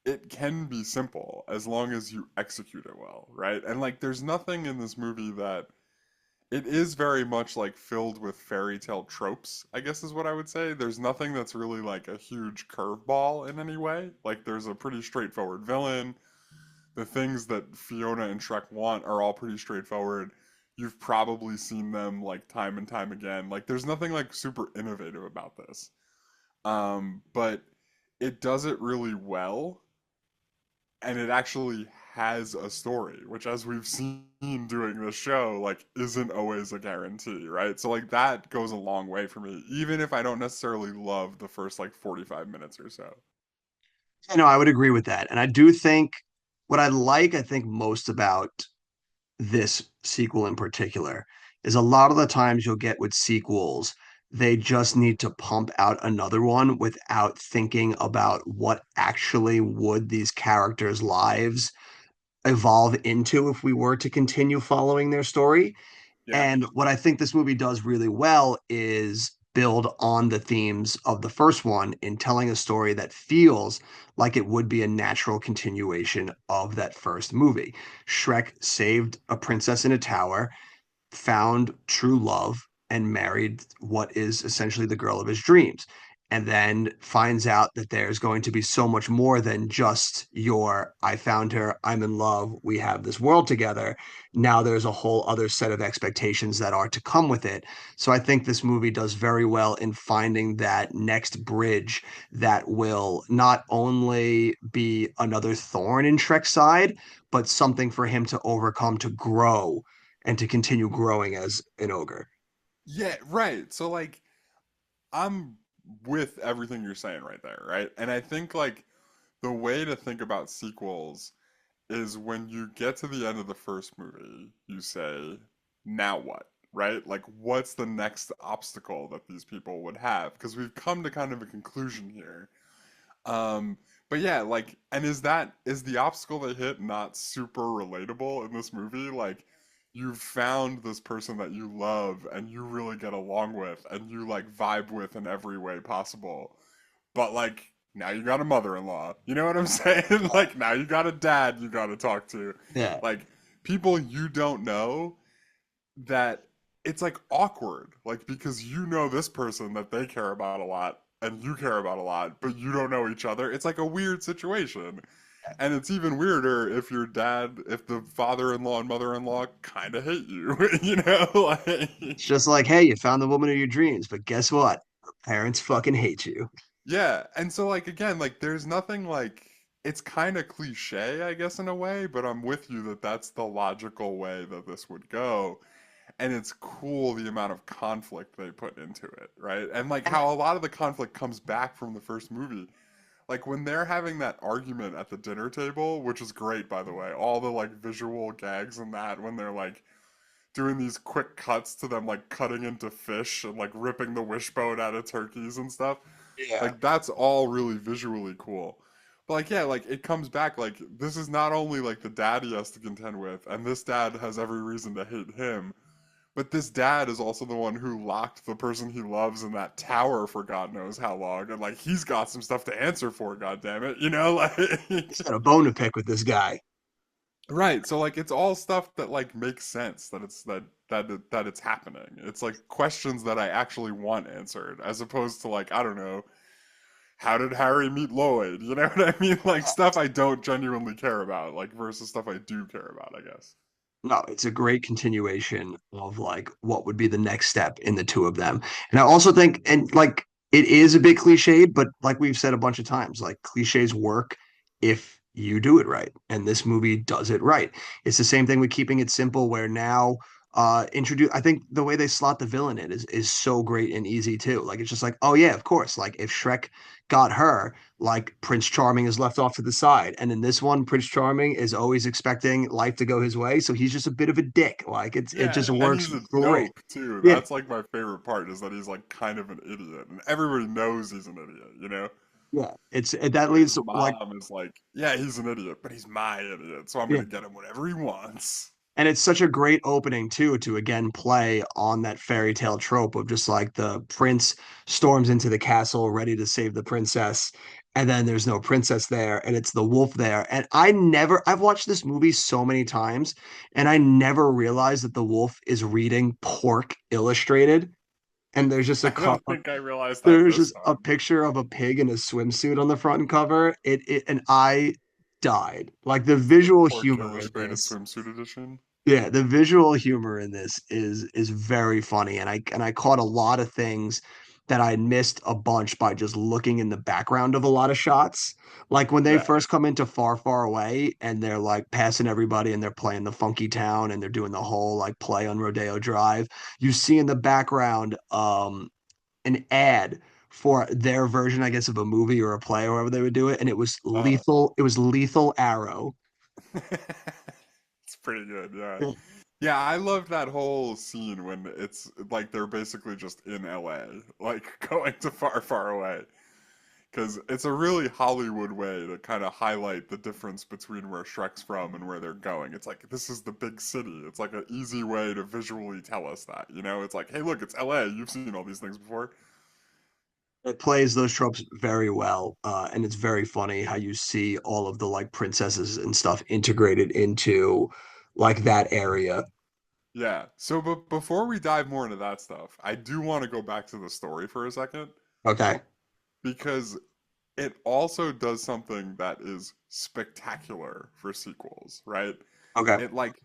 It can be simple as long as you execute it well, right? And like, there's nothing in this movie that it is very much like filled with fairy tale tropes, I guess is what I would say. There's nothing that's really like a huge curveball in any way. Like there's a pretty straightforward villain. The things that Fiona and Shrek want are all pretty straightforward. You've probably seen them like time and time again. Like there's nothing like super innovative about this. But it does it really well, and it actually has a story, which as we've seen doing this show, like isn't always a guarantee, right? So like that goes a long way for me, even if I don't necessarily love the first like 45 minutes or so. You know, I would agree with that. And I do think what I think most about this sequel in particular is a lot of the times you'll get with sequels, they just need to pump out another one without thinking about what actually would these characters' lives evolve into if we were to continue following their story. Yeah. And what I think this movie does really well is build on the themes of the first one in telling a story that feels like it would be a natural continuation of that first movie. Shrek saved a princess in a tower, found true love, and married what is essentially the girl of his dreams. And then finds out that there's going to be so much more than just your, I found her, I'm in love, we have this world together. Now there's a whole other set of expectations that are to come with it. So I think this movie does very well in finding that next bridge that will not only be another thorn in Shrek's side, but something for him to overcome to grow and to continue growing as an ogre. Yeah, right. So like I'm with everything you're saying right there, right? And I think like the way to think about sequels is when you get to the end of the first movie, you say, now what? Right? Like, what's the next obstacle that these people would have? Because we've come to kind of a conclusion here. Um, but yeah, like, and is the obstacle they hit not super relatable in this movie? Like, you've found this person that you love and you really get along with and you like vibe with in every way possible. But like now you got a mother-in-law. You know what I'm saying? Like now you got a dad you got to talk to. Yeah. Like people you don't know, that it's like awkward. Like because you know this person that they care about a lot and you care about a lot, but you don't know each other. It's like a weird situation. And it's even weirder if your dad, if the father-in-law and mother-in-law kind of hate you, you know? Like It's just like, hey, you found the woman of your dreams, but guess what? Her parents fucking hate you. yeah, and so like again, like there's nothing like it's kind of cliche, I guess, in a way, but I'm with you that that's the logical way that this would go. And it's cool the amount of conflict they put into it, right? And like how a lot of the conflict comes back from the first movie. Like when they're having that argument at the dinner table, which is great by the way. All the like visual gags and that when they're like doing these quick cuts to them like cutting into fish and like ripping the wishbone out of turkeys and stuff. Yeah. Like that's all really visually cool. But like yeah, like it comes back like this is not only like the dad he has to contend with, and this dad has every reason to hate him, but this dad is also the one who locked the person he loves in that tower for God knows how long, and like he's got some stuff to answer for, God damn it, you know, like He's got a bone to pick with this guy. right. So like it's all stuff that like makes sense that that it's happening. It's like questions that I actually want answered, as opposed to like I don't know, how did Harry meet Lloyd? You know what I mean? Like stuff I don't genuinely care about, like versus stuff I do care about, I guess. No, it's a great continuation of like what would be the next step in the two of them. And I also think, and like it is a bit cliched, but like we've said a bunch of times, like cliches work if you do it right. And this movie does it right. It's the same thing with keeping it simple, where now introduce I think the way they slot the villain in is so great and easy too. Like it's just like, oh yeah, of course. Like if Shrek got her, like Prince Charming is left off to the side. And in this one, Prince Charming is always expecting life to go his way. So he's just a bit of a dick. Like it Yeah, just and works he's a great. dope too. Yeah. That's like my favorite part is that he's like kind of an idiot, and everybody knows he's an idiot, you know? Yeah. That Like leads his to like, mom is like, yeah, he's an idiot, but he's my idiot, so I'm yeah. gonna get him whatever he wants. And it's such a great opening too to again play on that fairy tale trope of just like the prince storms into the castle ready to save the princess, and then there's no princess there, and it's the wolf there. And I've watched this movie so many times, and I never realized that the wolf is reading Pork Illustrated, and there's just a I cup. don't think I realized that There's this just a time. picture of a pig in a swimsuit on the front cover. And I died. Like the The visual Pork humor in Illustrated this. swimsuit edition. Yeah, the visual humor in this is very funny, and I caught a lot of things that I missed a bunch by just looking in the background of a lot of shots. Like when they Yeah. first come into Far, Far Away and they're like passing everybody and they're playing the Funky Town and they're doing the whole like play on Rodeo Drive. You see in the background an ad for their version, I guess, of a movie or a play or however they would do it, and Uh, it was Lethal Arrow. it's pretty good, yeah. Yeah, I love that whole scene when it's like they're basically just in LA, like going to far, far away. Because it's a really Hollywood way to kind of highlight the difference between where Shrek's from and where they're going. It's like, this is the big city. It's like an easy way to visually tell us that, you know? It's like, hey, look, it's LA. You've seen all these things before. It plays those tropes very well, and it's very funny how you see all of the like princesses and stuff integrated into like that area. Yeah. So, but before we dive more into that stuff, I do want to go back to the story for a second Okay. because it also does something that is spectacular for sequels, right? Okay. It like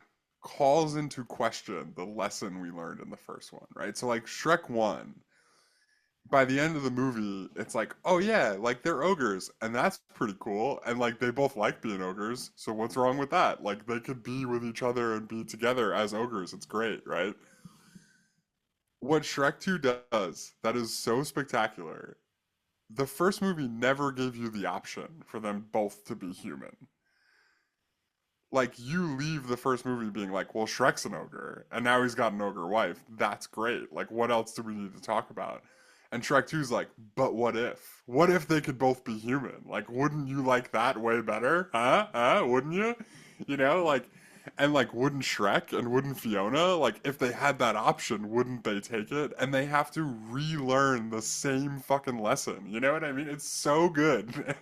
calls into question the lesson we learned in the first one, right? So like Shrek 1, by the end of the movie, it's like, oh yeah, like they're ogres, and that's pretty cool. And like they both like being ogres, so what's wrong with that? Like they could be with each other and be together as ogres. It's great, right? What Shrek 2 does that is so spectacular, the first movie never gave you the option for them both to be human. Like you leave the first movie being like, well, Shrek's an ogre, and now he's got an ogre wife. That's great. Like, what else do we need to talk about? And Shrek 2's like, but what if? What if they could both be human? Like, wouldn't you like that way better? Huh? Huh? Wouldn't you? You know, like, and like, wouldn't Shrek and wouldn't Fiona, like, if they had that option, wouldn't they take it? And they have to relearn the same fucking lesson. You know what I mean? It's so good.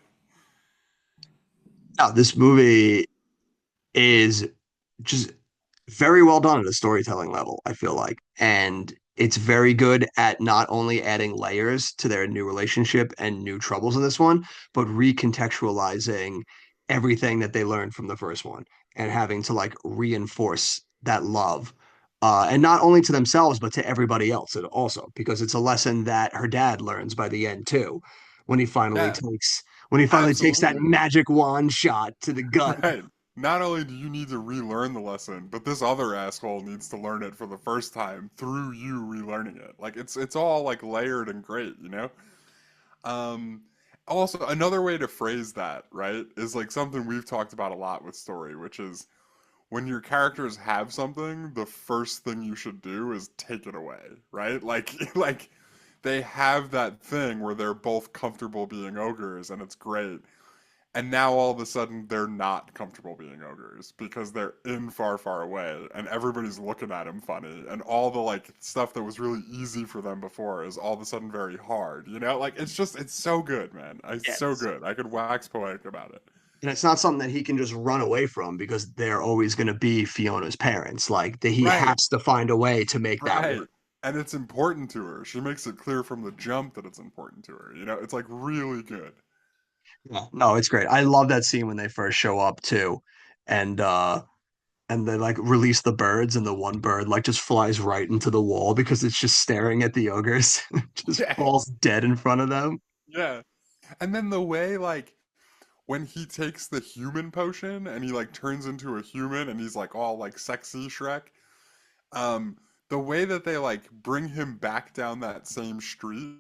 Now, this movie is just very well done at a storytelling level, I feel like. And it's very good at not only adding layers to their new relationship and new troubles in this one, but recontextualizing everything that they learned from the first one and having to like reinforce that love. And not only to themselves, but to everybody else also, because it's a lesson that her dad learns by the end too, when he finally Yeah, takes that absolutely. magic wand shot to the gut. Right. Not only do you need to relearn the lesson, but this other asshole needs to learn it for the first time through you relearning it. Like it's all like layered and great, you know? Um Also, another way to phrase that, right, is like something we've talked about a lot with story, which is when your characters have something, the first thing you should do is take it away, right? Like like they have that thing where they're both comfortable being ogres and it's great. And now all of a sudden they're not comfortable being ogres because they're in far, far away and everybody's looking at them funny and all the like stuff that was really easy for them before is all of a sudden very hard. You know, like it's so good, man. It's so Yes. good. I could wax poetic about it. And it's not something that he can just run away from because they're always going to be Fiona's parents. Like that he Right, has to find a way to make that right. work. And it's important to her. She makes it clear from the jump that it's important to her. You know, it's like really good. Yeah. No, it's great. I love that scene when they first show up too. And and they like release the birds and the one bird like just flies right into the wall because it's just staring at the ogres. Just Yeah, falls dead in front of them. yeah. And then the way like when he takes the human potion and he like turns into a human and he's like all like sexy Shrek, um, the way that they like bring him back down that same street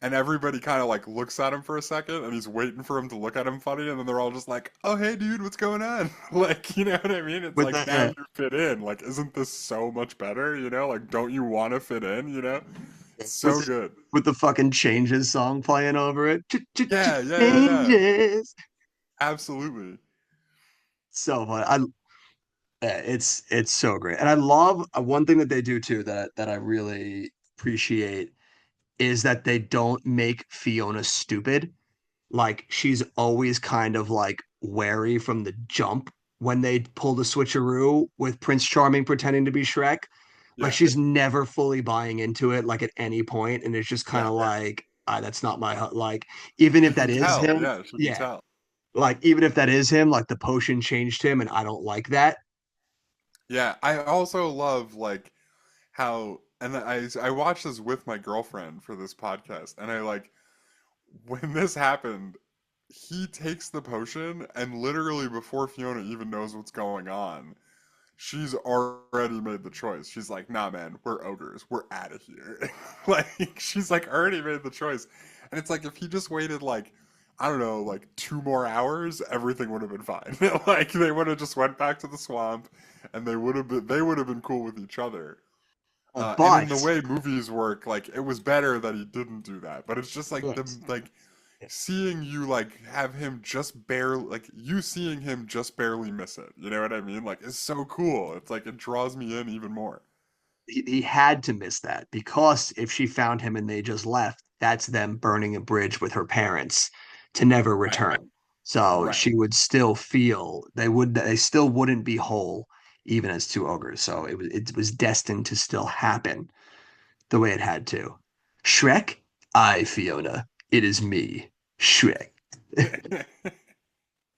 and everybody kind of like looks at him for a second and he's waiting for him to look at him funny and then they're all just like, oh hey dude, what's going on? Like, you know what I mean? It's With like now the you fit in. Like, isn't this so much better? You know, like don't you want to fit in? You know, with so the good. with the fucking changes song playing over it. Yeah, yeah, yeah, yeah. Changes. Absolutely. So fun. It's so great. And I love one thing that they do too that I really appreciate is that they don't make Fiona stupid. Like she's always kind of like wary from the jump when they pull the switcheroo with Prince Charming pretending to be Shrek. Like Yeah, she's never fully buying into it, like at any point, and it's just kind yeah. of like, that's not my like. Even She if that can is tell. him, Yeah, she can yeah. tell. Like even if that is him, like the potion changed him, and I don't like that. Yeah, I also love like how and I watched this with my girlfriend for this podcast and I like when this happened, he takes the potion and literally before Fiona even knows what's going on, she's already made the choice. She's like, "Nah, man, we're ogres. We're out of here." Like she's like already made the choice. And it's like if he just waited like I don't know, like 2 more hours, everything would have been fine. Like they would have just went back to the swamp and they would have been cool with each other. And in But the way movies work, like it was better that he didn't do that. But it's just like the yes, like seeing you like have him just barely like you seeing him just barely miss it. You know what I mean? Like it's so cool. It's like it draws me in even more. he had to miss that because if she found him and they just left, that's them burning a bridge with her parents to never Right. return. So Right. she would still feel they still wouldn't be whole even as two ogres. So it was destined to still happen the way it had to. Shrek, I Fiona, it is me, Shrek.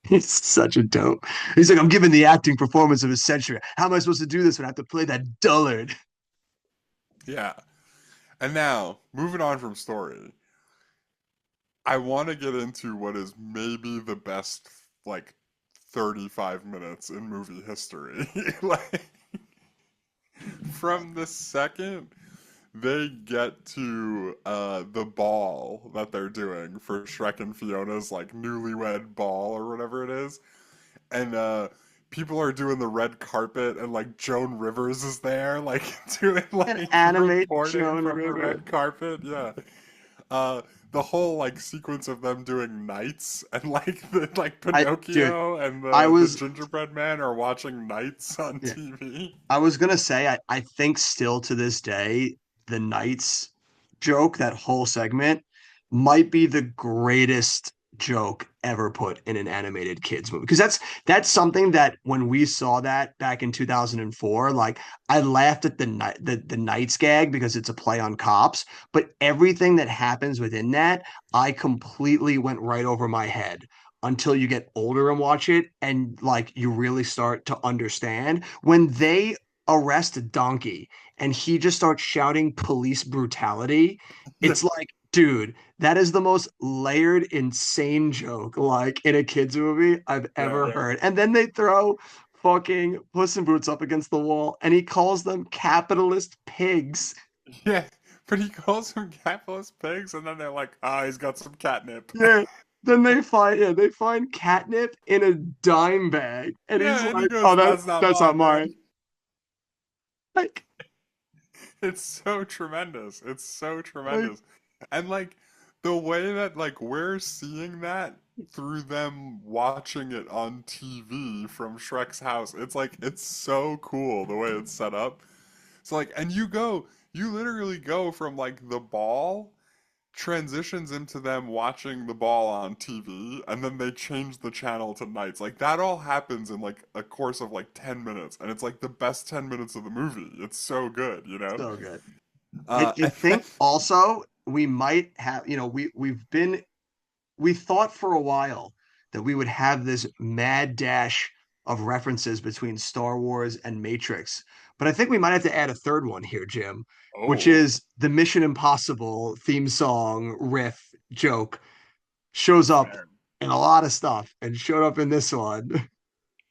He's such a dope. He's like, I'm giving the acting performance of a century. How am I supposed to do this when I have to play that dullard? Yeah. And now, moving on from story, I want to get into what is maybe the best like 35 minutes in movie history. Like from the second they get to the ball that they're doing for Shrek and Fiona's like newlywed ball or whatever it is, and people are doing the red carpet and like Joan Rivers is there like doing An like animate reporting Joan from the Rivers. red carpet. Yeah. Uh, the whole like sequence of them doing knights and like the like Dude, Pinocchio and I the was, gingerbread man are watching knights on yeah, TV. I was gonna say, I think still to this day, the Knights joke, that whole segment, might be the greatest joke ever put in an animated kids movie. Because that's something that when we saw that back in 2004, like I laughed at the Knights gag because it's a play on cops, but everything that happens within that, I completely went right over my head until you get older and watch it and like you really start to understand when they arrest a donkey and he just starts shouting police brutality. Yeah, It's like, dude, that is the most layered, insane joke like in a kids movie I've yeah, ever heard. And then they throw fucking Puss in Boots up against the wall and he calls them capitalist pigs. yeah. But he calls them capitalist pigs, and then they're like, "Ah, he's got some catnip." Yeah. Then they find catnip in a dime bag, and he's Yeah, and he like, "Oh, goes, "That's not that's not mine, man." mine." Like, It's so tremendous. It's so like tremendous. And like the way that like we're seeing that through them watching it on TV from Shrek's house. It's like it's so cool the way it's set up. So like and you literally go from like the ball transitions into them watching the ball on TV, and then they change the channel to nights. Like that all happens in like a course of like 10 minutes, and it's like the best 10 minutes of the movie. It's so good, you know? so good. I And then, think also we might have, we thought for a while that we would have this mad dash of references between Star Wars and Matrix. But I think we might have to add a third one here, Jim, which oh, is the Mission Impossible theme song riff joke shows up fair. in a lot of stuff and showed up in this one.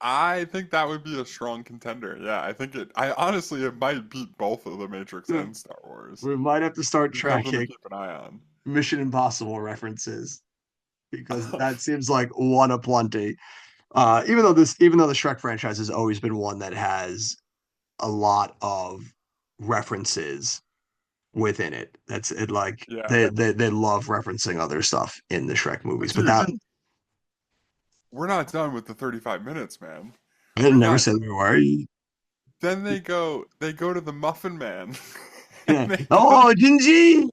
I think that would be a strong contender. Yeah, I honestly, it might beat both of the Matrix and Star Wars. We might have to start Just something to tracking keep an eye on. Mission Impossible references because that seems like one aplenty. Even though the Shrek franchise has always been one that has a lot of references within it. That's it. Like Yeah. they love referencing other stuff in the Shrek But movies. But dude, that we're not done with the 35 minutes, man. I We never got said we were. Then they go to the Muffin Man. And Yeah. they build Oh, Gingy!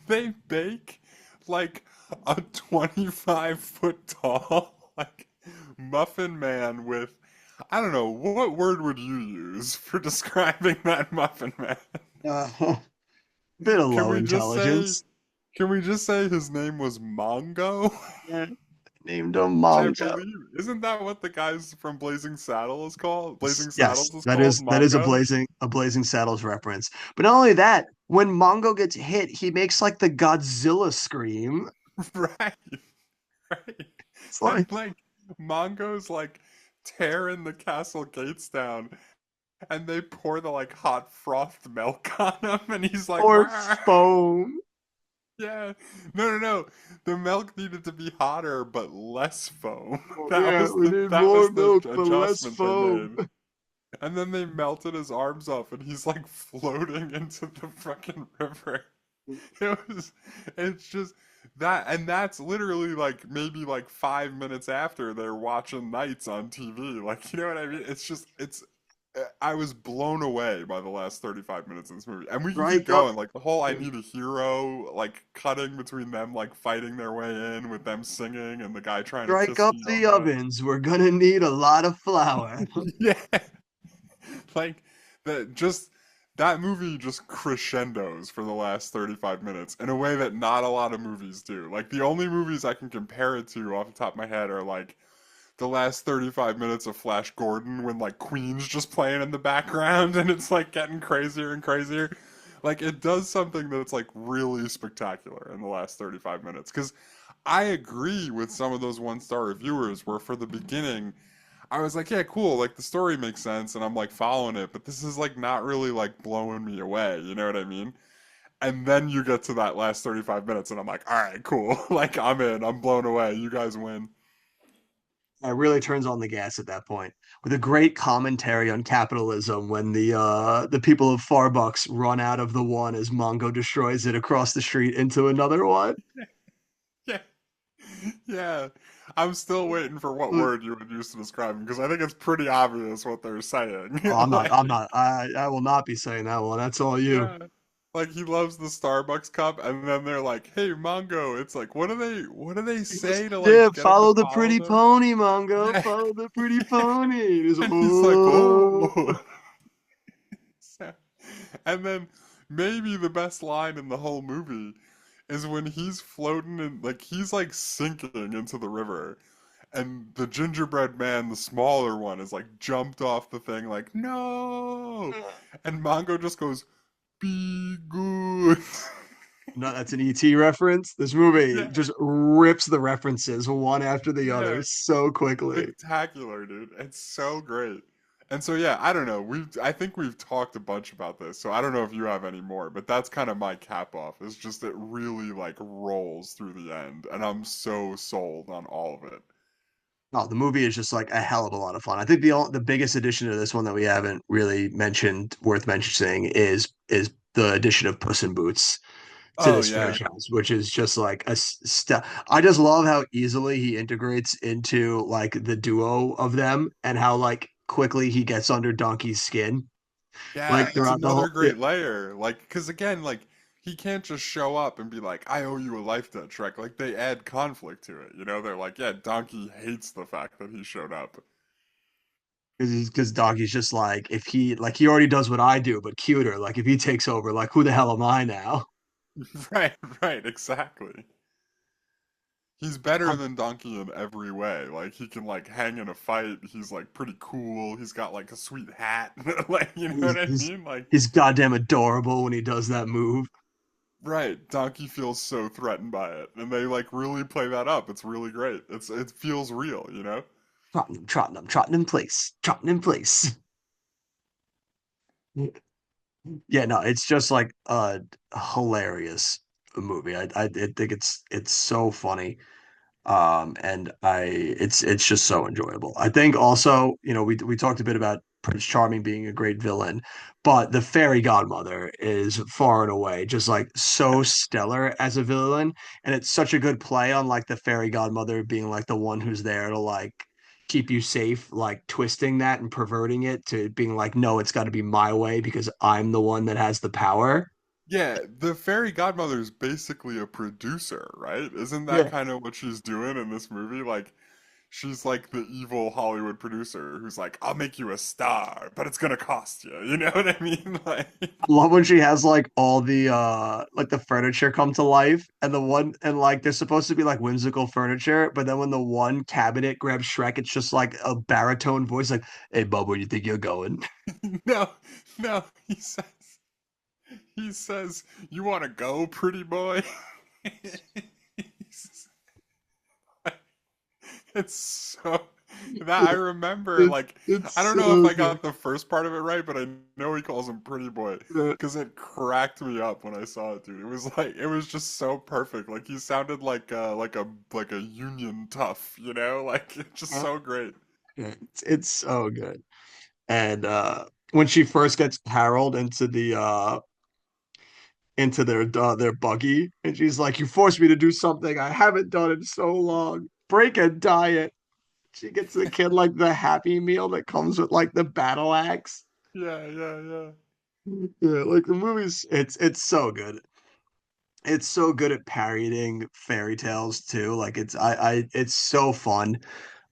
they bake like a 25-foot tall like Muffin Man with I don't know, what word would you use for describing that Muffin Man? Bit of Can low we just say intelligence. can we just say his name was Mongo? Yeah. Named him Which I Mongo. believe isn't that what the guys from Blazing Saddle is called? Blazing Yes, Saddles is called that is Mongo? a Blazing Saddles reference. But not only that, when Mongo gets hit, he makes like the Godzilla scream. Right, right. It's And like like Mongo's like tearing the castle gates down and they pour the like hot frothed milk on him and he's like, or "Rah!" foam. Yeah. No, no, no. The milk needed to be hotter but less foam. Oh, yeah, we need That more was the milk but less adjustment they foam. made. And then they melted his arms off and he's like floating into the fucking river. It was, it's just that, and that's literally like maybe like 5 minutes after they're watching Nights on TV. Like, you know what I mean? I was blown away by the last 35 minutes of this movie. And we can keep Strike up, going. Like, the whole I Need a Hero, like, cutting between them, like, fighting their way in with them singing and the guy trying to strike kiss up the Fiona. ovens. We're gonna need a lot of flour. Yeah. Like that movie just crescendos for the last 35 minutes in a way that not a lot of movies do. Like the only movies I can compare it to off the top of my head are like the last 35 minutes of Flash Gordon when like Queen's just playing in the background and it's like getting crazier and crazier. Like it does something that's like really spectacular in the last 35 minutes cuz I agree with some of those one-star reviewers where for the beginning I was like, yeah, cool. Like the story makes sense, and I'm like following it, but this is like not really like blowing me away. You know what I mean? And then you get to that last 35 minutes, and I'm like, all right, cool. Like I'm in. I'm blown away. You guys win. It really turns on the gas at that point with a great commentary on capitalism when the people of Farbucks run out of the one as Mongo destroys it across the street into another one. Yeah, yeah. I'm still waiting for what word you would use to describe them because I think it's pretty obvious what they're saying. Oh, Like, I will not be saying that one. That's all you. yeah. Like he loves the Starbucks cup, and then they're like, "Hey, Mongo," it's like, what do they He goes, say to like yeah, get him to follow the follow pretty them? pony, Mongo. Yeah. Follow the pretty pony. He's, And he's like, oh. "Oh." So- And then maybe the best line in the whole movie is when he's floating and like he's like sinking into the river and the gingerbread man, the smaller one, is like jumped off the thing like, "No." And Mongo just goes, "Be good." No, that's an ET reference. This movie Yeah. just rips the references one after the other Yeah. so quickly. Spectacular, dude. It's so great. And so yeah, I don't know. I think we've talked a bunch about this, so I don't know if you have any more, but that's kind of my cap off. It's just it really like rolls through the end, and I'm so sold on all of it. Oh, the movie is just like a hell of a lot of fun. I think the biggest addition to this one that we haven't really mentioned, worth mentioning, is the addition of Puss in Boots to Oh this yeah. franchise, which is just like a step. I just love how easily he integrates into like the duo of them, and how like quickly he gets under Donkey's skin, Yeah, like it's throughout the another whole. Yeah, great layer. Like, because again, like, he can't just show up and be like, I owe you a life debt, Shrek. Like, they add conflict to it. You know, they're like, yeah, Donkey hates the fact that he showed up. because Donkey's just like, if he like he already does what I do, but cuter. Like if he takes over, like who the hell am I now? Right, right, exactly. He's better than Donkey in every way. Like, he can, like, hang in a fight. He's, like, pretty cool. He's got, like, a sweet hat. Like, you know He's what I he's mean? Like, he's goddamn adorable when he does that move. right, Donkey feels so threatened by it. And they, like, really play that up. It's really great. It feels real, you know? Trotting in place, trotting in place. Yeah, no, it's just like a hilarious movie. I think it's so funny. And it's just so enjoyable. I think also, we talked a bit about Prince Charming being a great villain, but the fairy godmother is far and away just like so stellar as a villain, and it's such a good play on like the fairy godmother being like the one who's there to like keep you safe, like twisting that and perverting it to being like, no, it's got to be my way because I'm the one that has the power. Yeah, the fairy godmother is basically a producer, right? Isn't that Yeah. kind of what she's doing in this movie? Like, she's like the evil Hollywood producer who's like, I'll make you a star, but it's gonna cost you. You know what I mean? Like, I love when she has like all the like the furniture come to life, and the one and like they're supposed to be like whimsical furniture, but then when the one cabinet grabs Shrek, it's just like a baritone voice like, "Hey bub, where do you think you're going?" no, no, he says, you want to go, pretty boy? He's- It's so that I remember, It's like, it's I don't know if so I good. got the first part of it right, but I know he calls him pretty boy Uh, because it cracked me up when I saw it, dude. It was like it was just so perfect. Like he sounded like a union tough, you know? Like it's just so great. it's so good. And when she first gets Harold into their buggy, and she's like, "You forced me to do something I haven't done in so long. Break a diet." She gets the kid like the Happy Meal that comes with like the battle axe. Yeah, yeah, yeah. Yeah, like the movies, it's so good. It's so good at parodying fairy tales too. Like it's so fun.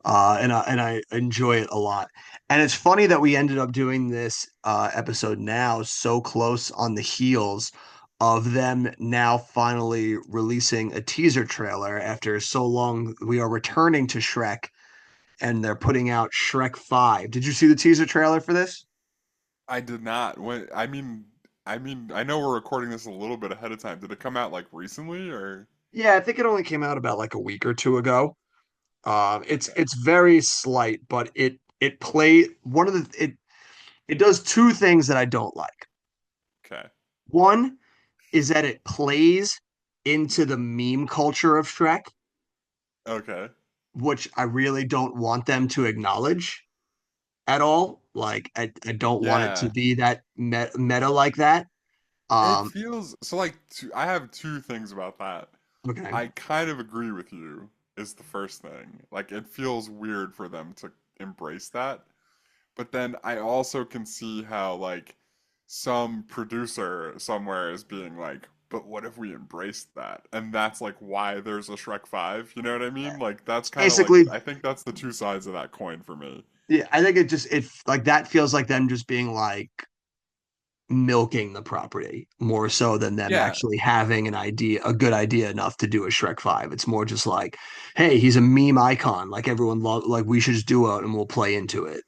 And I enjoy it a lot. And it's funny that we ended up doing this episode now so close on the heels of them now finally releasing a teaser trailer after so long. We are returning to Shrek, and they're putting out Shrek 5. Did you see the teaser trailer for this? I did not. I know we're recording this a little bit ahead of time. Did it come out like recently or? Yeah, I think it only came out about like a week or two ago. It's Okay. it's very slight, but it play one of the it does two things that I don't like. Okay. One is that it plays into the meme culture of Shrek, Okay. which I really don't want them to acknowledge at all. Like I don't want it to Yeah. be that meta like that. It Um, feels so like I have two things about that. okay. I kind of agree with you is the first thing. Like it feels weird for them to embrace that. But then I also can see how like some producer somewhere is being like, but what if we embraced that? And that's like why there's a Shrek 5, you know what I mean? Like that's kind of like Basically, I think that's the two sides of that coin for me. yeah, I think it like that feels like them just being like milking the property more so than them Yeah. actually having a good idea enough to do a Shrek 5. It's more just like, hey, he's a meme icon. Like everyone love like we should just do it and we'll play into it.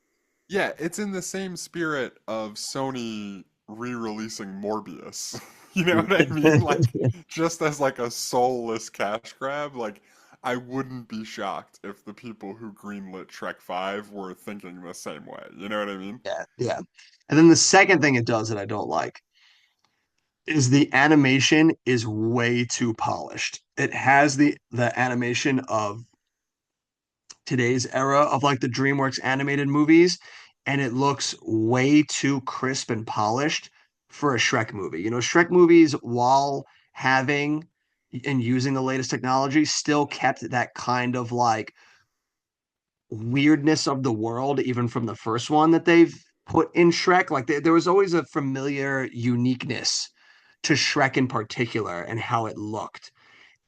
Yeah, it's in the same spirit of Sony re-releasing Morbius. You know what I mean? Like just as like a soulless cash grab. Like I wouldn't be shocked if the people who greenlit Shrek 5 were thinking the same way. You know what I mean? Yeah, yeah. And then the second thing it does that I don't like is the animation is way too polished. It has the animation of today's era of like the DreamWorks animated movies, and it looks way too crisp and polished for a Shrek movie. You know, Shrek movies, while having and using the latest technology, still kept that kind of like weirdness of the world, even from the first one that they've put in Shrek. Like there was always a familiar uniqueness to Shrek in particular and how it looked,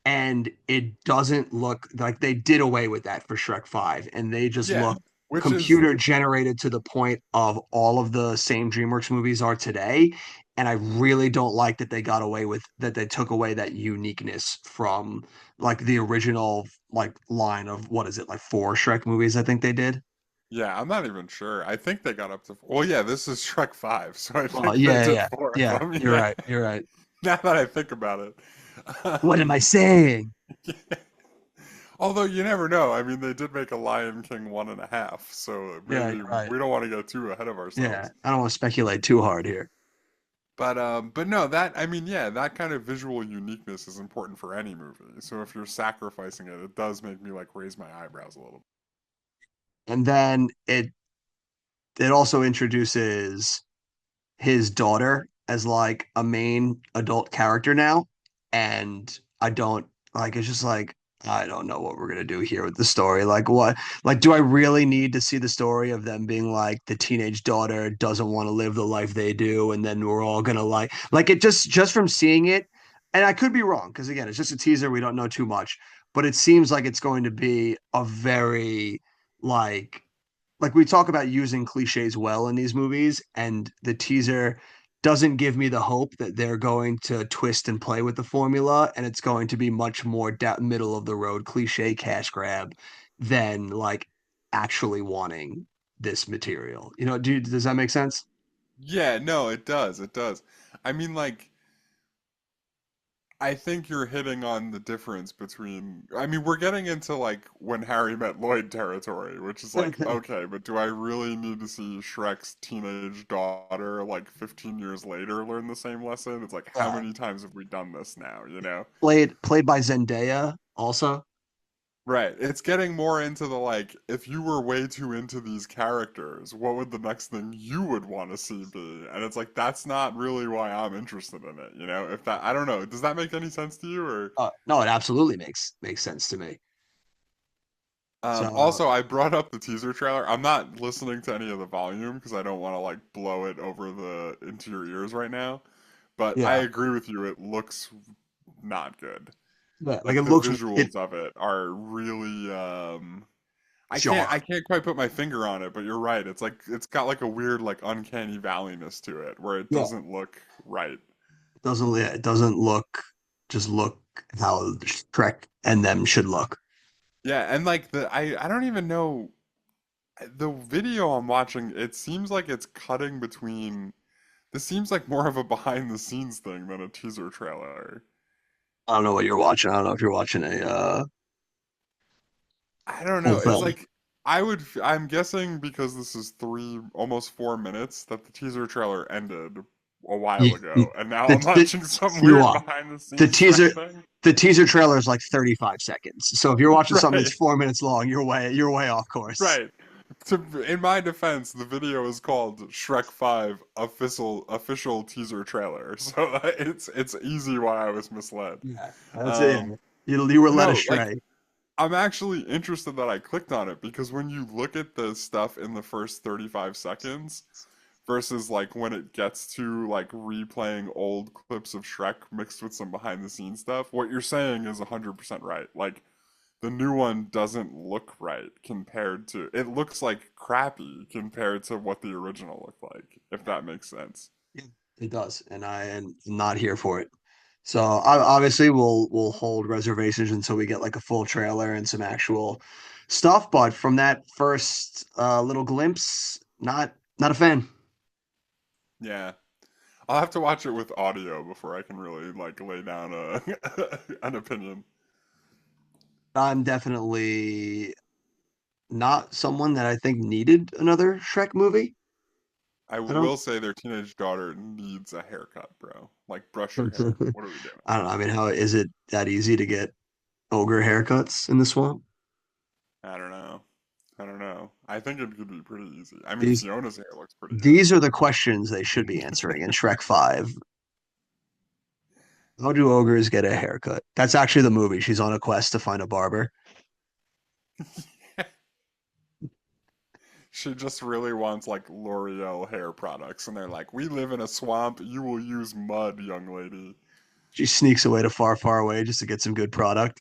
and it doesn't look like they did away with that for Shrek 5, and they just Yeah, look which is computer generated to the point of all of the same DreamWorks movies are today. And I really don't like that they got away with that, they took away that uniqueness from like the original like line of what is it, like four Shrek movies I think they did. yeah, I'm not even sure. I think they got up to well, yeah, this is Shrek 5, so I Well, think they yeah, did yeah, four of yeah. them. You're Yeah. right. You're right. Now that I think about it. What am I saying? Although you never know. I mean, they did make a Lion King 1.5, so Yeah, maybe you're right. we don't want to get too ahead of Yeah, ourselves. I don't want to speculate too hard here. But no, that I mean, yeah, that kind of visual uniqueness is important for any movie. So if you're sacrificing it, it does make me like raise my eyebrows a little. And then it also introduces his daughter as like a main adult character now. And I don't like, it's just like, I don't know what we're gonna do here with the story. Like what, like do I really need to see the story of them being like the teenage daughter doesn't want to live the life they do, and then we're all gonna like it just from seeing it, and I could be wrong because again it's just a teaser, we don't know too much, but it seems like it's going to be a very like like we talk about using cliches well in these movies, and the teaser doesn't give me the hope that they're going to twist and play with the formula, and it's going to be much more middle of the road cliche cash grab than like actually wanting this material. You know, does that make sense? Yeah, no, it does. It does. I mean, like, I think you're hitting on the difference between. I mean, we're getting into like when Harry met Lloyd territory, which is like, okay, but do I really need to see Shrek's teenage daughter like 15 years later learn the same lesson? It's like, how uh, many times have we done this now, you know? played by Zendaya also. Right. It's getting more into the like, if you were way too into these characters, what would the next thing you would want to see be? And it's like, that's not really why I'm interested in it, you know? If that, I don't know, does that make any sense to you? Or, No, it absolutely makes sense to me. So also, I brought up the teaser trailer. I'm not listening to any of the volume because I don't want to like blow it over the into your ears right now. But I yeah, agree with you, it looks not good. yeah, like it Like the looks it visuals of it are really I jarring. can't quite put my finger on it, but you're right. It's like it's got like a weird like uncanny valleyness to it where it Yeah, doesn't look right. it doesn't look just look how Shrek and them should look. Yeah, and like I don't even know the video I'm watching, it seems like it's cutting between this seems like more of a behind the scenes thing than a teaser trailer. I don't know what you're watching. I don't know if you're watching a I don't full know. It's film. like I'm guessing because this is three almost 4 minutes that the teaser trailer ended a while You, ago, and now the, I'm the watching some you weird are behind the the scenes Shrek teaser thing. the teaser trailer is like 35 seconds. So if you're watching something that's Right, 4 minutes long, you're way off course. right. In my defense, the video is called Shrek 5 official teaser trailer, so it's easy why I was misled. Yeah, that's it. Um, You were led no, like astray. I'm actually interested that I clicked on it because when you look at the stuff in the first 35 seconds versus like when it gets to like replaying old clips of Shrek mixed with some behind the scenes stuff, what you're saying is 100% right. Like the new one doesn't look right compared to it looks like crappy compared to what the original looked like, if that makes sense. Yeah, it does, and I am not here for it. So obviously we'll hold reservations until we get like a full trailer and some actual stuff. But from that first little glimpse, not a fan. Yeah. I'll have to watch it with audio before I can really like lay down a an opinion. I'm definitely not someone that I think needed another Shrek movie. I I don't. will say their teenage daughter needs a haircut, bro. Like, brush your hair. What are we doing? I don't know. I mean, how is it that easy to get ogre haircuts in the swamp? I don't know. I don't know. I think it could be pretty easy. I mean, These Fiona's hair looks pretty these are the questions they should be answering in Shrek 5. How do ogres get a haircut? That's actually the movie. She's on a quest to find a barber. good. She just really wants like L'Oreal hair products, and they're like, "We live in a swamp. You will use mud, young lady." She sneaks away to far, far away just to get some good product.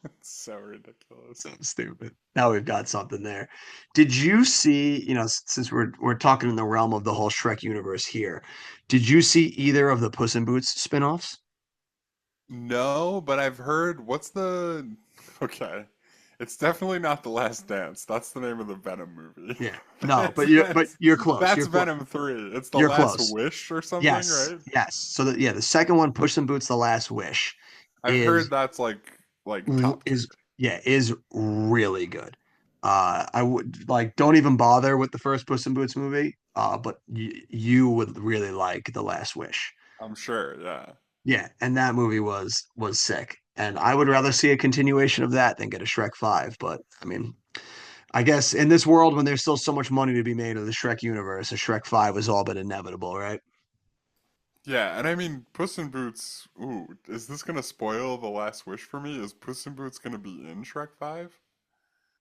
It's so ridiculous. So stupid. Now we've got something there. Did you see, since we're talking in the realm of the whole Shrek universe here, did you see either of the Puss in Boots spin-offs? No, but I've heard what's the okay. It's definitely not The Last Dance. That's the name of the Venom movie. Yeah. No, That's but that's you're close. that's You're close. Venom 3. It's The You're Last close. Wish or something, Yes. right? Yes. So the second one, Puss in Boots: The Last Wish, I've heard is that's like top tier. is yeah, is really good. I would like don't even bother with the first Puss in Boots movie. But you would really like The Last Wish. I'm sure, yeah. Yeah, and that movie was sick. And I would rather see a continuation of that than get a Shrek 5. But I mean, I guess in this world when there's still so much money to be made of the Shrek universe, a Shrek 5 was all but inevitable, right? Yeah, and I mean Puss in Boots, ooh, is this gonna spoil The Last Wish for me? Is Puss in Boots gonna be in Shrek 5?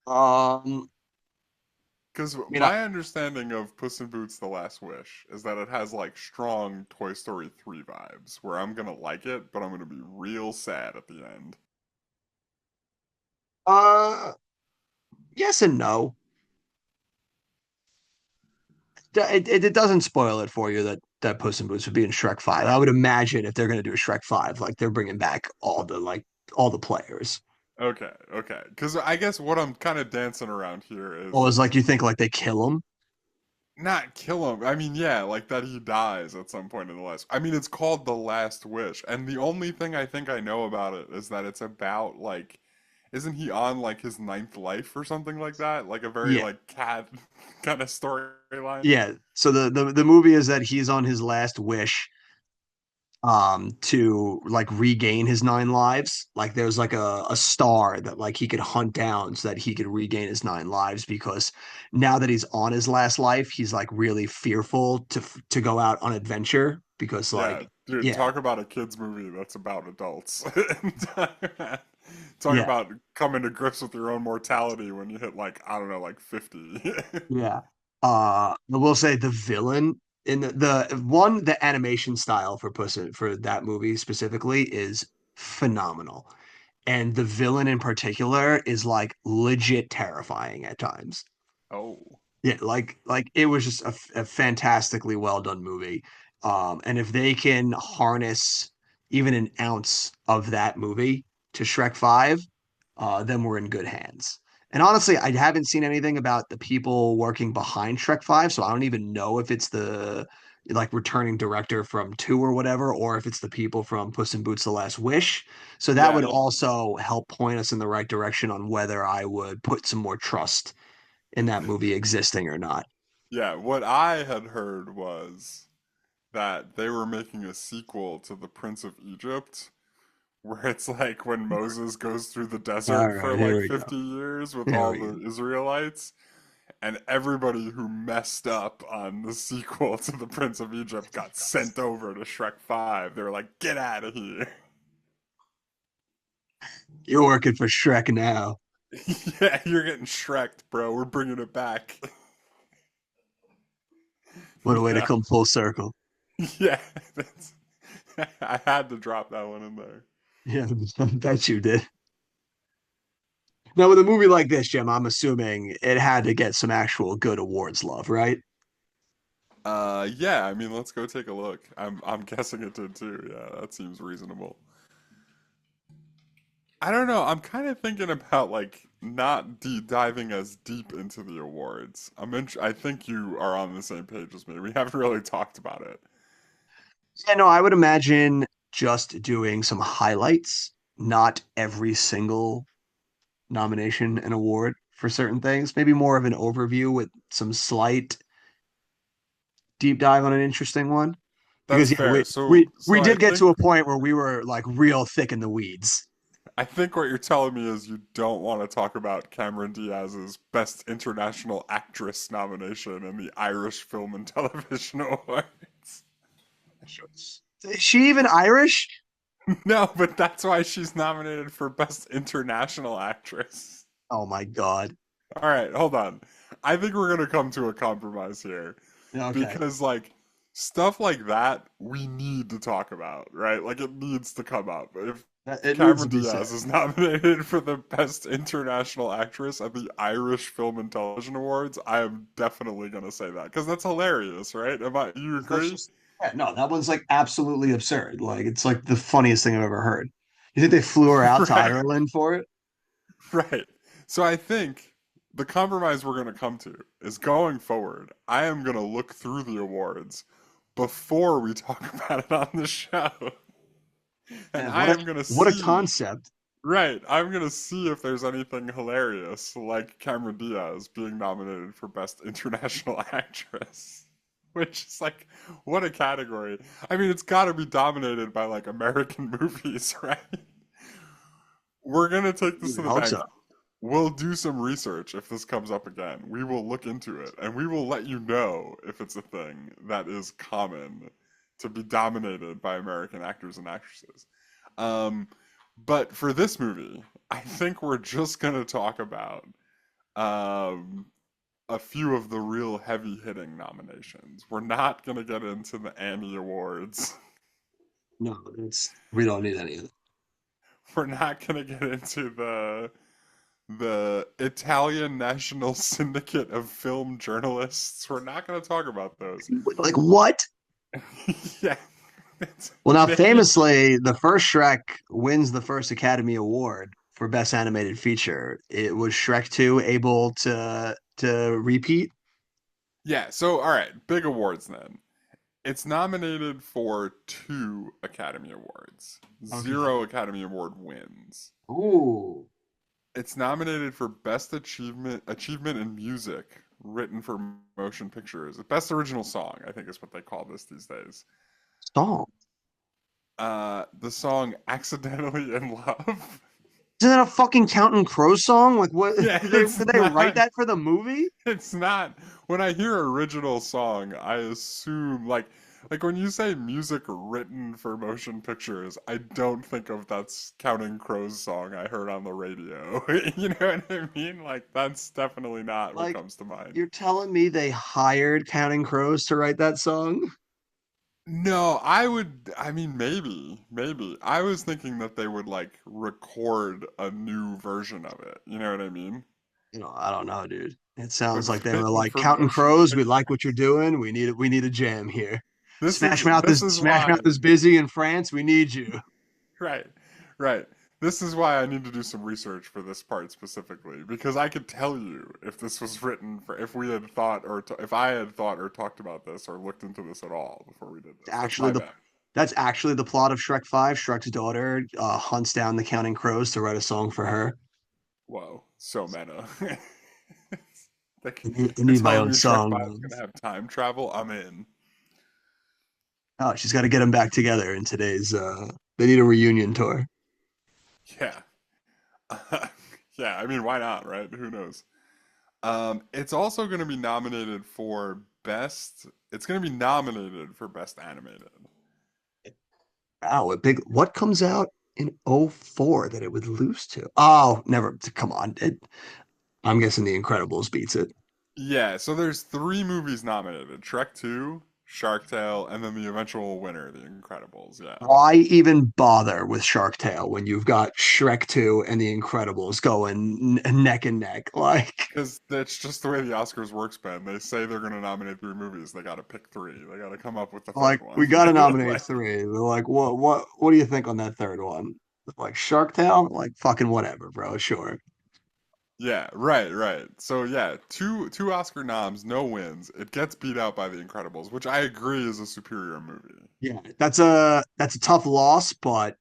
Um, Because I mean, my understanding of Puss in Boots: The Last Wish is that it has like strong Toy Story 3 vibes, where I'm gonna like it, but I'm gonna be real sad at the end. uh, yes and no. It doesn't spoil it for you that Puss in Boots would be in Shrek 5. I would imagine if they're going to do a Shrek 5, like they're bringing back all the players. Okay, okay. Because I guess what I'm kind of dancing around here Well, is it's like you think like they kill him. not kill him. I mean, yeah, like that he dies at some point in the last. I mean, it's called The Last Wish, and the only thing I think I know about it is that it's about like, isn't he on like his ninth life or something like that? Like a very Yeah. like cat kind of storyline. Yeah. So the movie is that he's on his last wish to like regain his 9 lives. Like there's like a star that like he could hunt down so that he could regain his 9 lives because now that he's on his last life, he's like really fearful to go out on adventure because Yeah, like dude, yeah, talk about a kids movie that's about adults. Talk yeah, about coming to grips with your own mortality when you hit like, I don't know, like 50. yeah. I will say the villain in the animation style for for that movie specifically is phenomenal. And the villain in particular is like legit terrifying at times. Oh, Yeah, like it was just a fantastically well done movie. And if they can harness even an ounce of that movie to Shrek 5, then we're in good hands. And honestly, I haven't seen anything about the people working behind Shrek 5, so I don't even know if it's the like returning director from 2 or whatever, or if it's the people from Puss in Boots: The Last Wish. So that yeah, would also help point us in the right direction on whether I would put some more trust in that movie existing or not. yeah. What I had heard was that they were making a sequel to The Prince of Egypt, where it's like when Moses goes through the All desert for right, here like we go. 50 years with Here all we go. the Israelites, and everybody who messed up on the sequel to The Prince of Egypt got sent over to Shrek 5. They were like, get out of here. You're working for Shrek now. Yeah, you're getting Shreked, bro. We're bringing it back. What a way to Yeah, come full circle. yeah. That's, I had to drop that one in there. Yeah, I bet you did. Now, with a movie like this, Jim, I'm assuming it had to get some actual good awards love, right? Yeah. I mean, let's go take a look. I'm guessing it did too. Yeah, that seems reasonable. I don't know. I'm kind of thinking about like not diving as deep into the awards. I think you are on the same page as me. We haven't really talked about it. Yeah, no, I would imagine. just doing some highlights, not every single nomination and award for certain things. Maybe more of an overview with some slight deep dive on an interesting one. That's Because yeah, fair. we So I did get to think a point where we were like real thick in the weeds. what you're telling me is you don't want to talk about Cameron Diaz's Best International Actress nomination in the Irish Film and Television Awards. Is she even Irish? No, but that's why she's nominated for Best International Actress. Oh my God. All right, hold on. I think we're gonna come to a compromise here Okay. because like stuff like that we need to talk about, right? Like it needs to come up. If It needs to Cameron be said. Diaz is nominated for the Best International Actress at the Irish Film and Television Awards, I am definitely gonna say that because that's hilarious, right? You That's agree? just yeah, no, that one's like absolutely absurd. Like it's like the funniest thing I've ever heard. You think they flew her out to Right. Ireland for it? Right. So I think the compromise we're going to come to is going forward, I am going to look through the awards before we talk about it on the show. And Man, I am going to what a see, concept. right, I'm going to see if there's anything hilarious like Cameron Diaz being nominated for Best International Actress. Which is like, what a category. I mean, it's got to be dominated by like American movies, right? We're going to take this You to would the hope bank. so. We'll do some research if this comes up again. We will look into it and we will let you know if it's a thing that is common to be dominated by American actors and actresses. Um, but for this movie, I think we're just going to talk about um, a few of the real heavy hitting nominations. We're not going to get into the Annie Awards. No, we don't need any of that. We're not going to get into the Italian National Syndicate of Film Journalists. We're not going to talk about those. Like what? Yeah. It's Well, now maybe, famously, the first Shrek wins the first Academy Award for Best Animated Feature. It was Shrek 2 able to repeat? yeah, so all right, big awards then. It's nominated for 2 Academy Awards. Okay. 0 Academy Award wins. Ooh. It's nominated for Best Achievement in Music written for motion pictures. Best Original Song, I think is what they call this these days. Song. The song Accidentally in Love. Isn't that a fucking Counting Crow song? Like what Yeah, did they write that for the movie? it's not. When I hear original song, I assume like when you say music written for motion pictures, I don't think of that's Counting Crows song I heard on the radio. You know what I mean? Like that's definitely not what Like comes to mind. you're telling me they hired Counting Crows to write that song? No, I mean, maybe. I was thinking that they would like record a new version of it. You know what I mean? I don't know, dude. It sounds like they were Written like for Counting motion Crows. We like what you're pictures. doing. We need a jam here. This is Smash why, Mouth is busy in France. We need you. right, right. This is why I need to do some research for this part specifically because I could tell you if this was written for if we had thought or if I had thought or talked about this or looked into this at all before we did this. That's Actually, my the bad. that's actually the plot of Shrek 5. Shrek's daughter hunts down the Counting Crows to write a song for her. Whoa, so meta. Like, I you're need my telling own me Shrek 5 is song. gonna have time travel? I'm in. Oh, she's got to get them back together in today's. They need a reunion tour. Yeah. Yeah, I mean, why not, right? Who knows? It's also going to be nominated for best. It's going to be nominated for best animated. Wow, a big. What comes out in '04 that it would lose to? Oh, never. Come on. I'm guessing The Incredibles beats it. Yeah, so there's 3 movies nominated: Shrek 2, Shark Tale, and then the eventual winner, The Incredibles. Yeah, Why even bother with Shark Tale when you've got Shrek 2 and The Incredibles going neck and neck? Like, because that's just the way the Oscars works, Ben. They say they're going to nominate 3 movies. They got to pick 3. They got to come up with the third we one. got to nominate Like, three. They're like, what do you think on that third one? Like Shark Tale? Like, fucking whatever, bro. Sure. Yeah, right, right. So yeah, two Oscar noms, no wins. It gets beat out by The Incredibles, which I agree is a superior movie. Yeah, that's a tough loss, but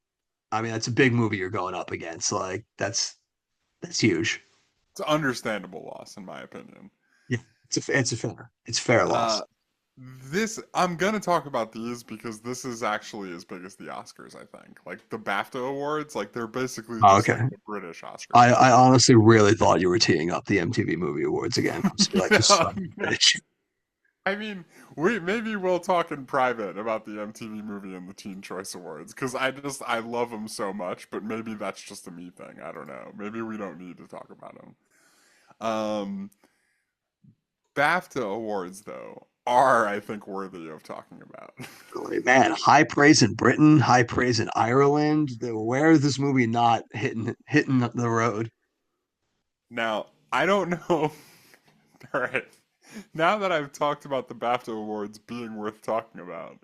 I mean that's a big movie you're going up against. Like that's huge. It's an understandable loss, in my opinion. Yeah, it's a fair Uh, loss. this I'm gonna talk about these because this is actually as big as the Oscars, I think. Like the BAFTA awards, like they're basically Oh, just okay. like the British Oscars. I honestly really thought you were teeing up the MTV Movie Awards again. I was gonna be like, you No, son of a no. bitch. I mean, we maybe we'll talk in private about the MTV Movie and the Teen Choice Awards because I love them so much, but maybe that's just a me thing. I don't know. Maybe we don't need to talk about them. Um, BAFTA awards though are I think worthy of talking about. Like, man, high praise in Britain, high praise in Ireland. Where is this movie not hitting the road? Now, I don't know. All right. Now that I've talked about the BAFTA awards being worth talking about,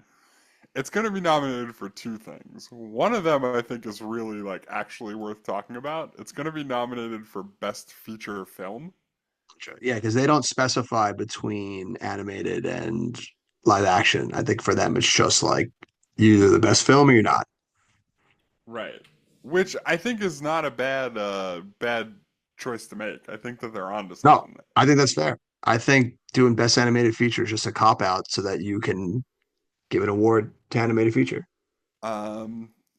it's going to be nominated for two things. One of them I think is really like actually worth talking about. It's going to be nominated for Best Feature Film. Sure. Yeah, because they don't specify between animated and live action. I think for them it's just like you're either the best film or you're not. Right. Which I think is not a bad choice to make. I think that they're onto No, something there. I think that's fair. I think doing best animated feature is just a cop out so that you can give an award to animated feature.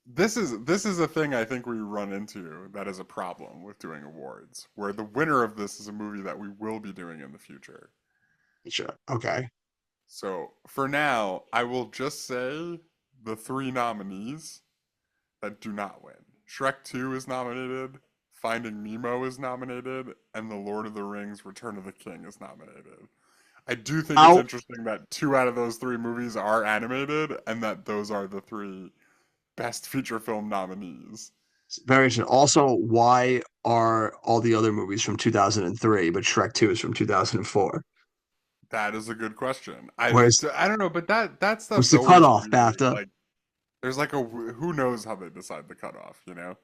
This is a thing I think we run into that is a problem with doing awards, where the winner of this is a movie that we will be doing in the future. Sure. Okay. So for now, I will just say the three nominees that do not win. Shrek 2 is nominated, Finding Nemo is nominated, and The Lord of the Rings Return of the King is nominated. I do think it's I'll interesting that two out of those three movies are animated and that those are the three best feature film nominees. very interesting. Also, why are all the other movies from 2003, but Shrek 2 is from 2004? That is a good question. Where's I don't know, but that what's stuff's the always cutoff, weird. BAFTA? Like there's like a who knows how they decide the cutoff, you know?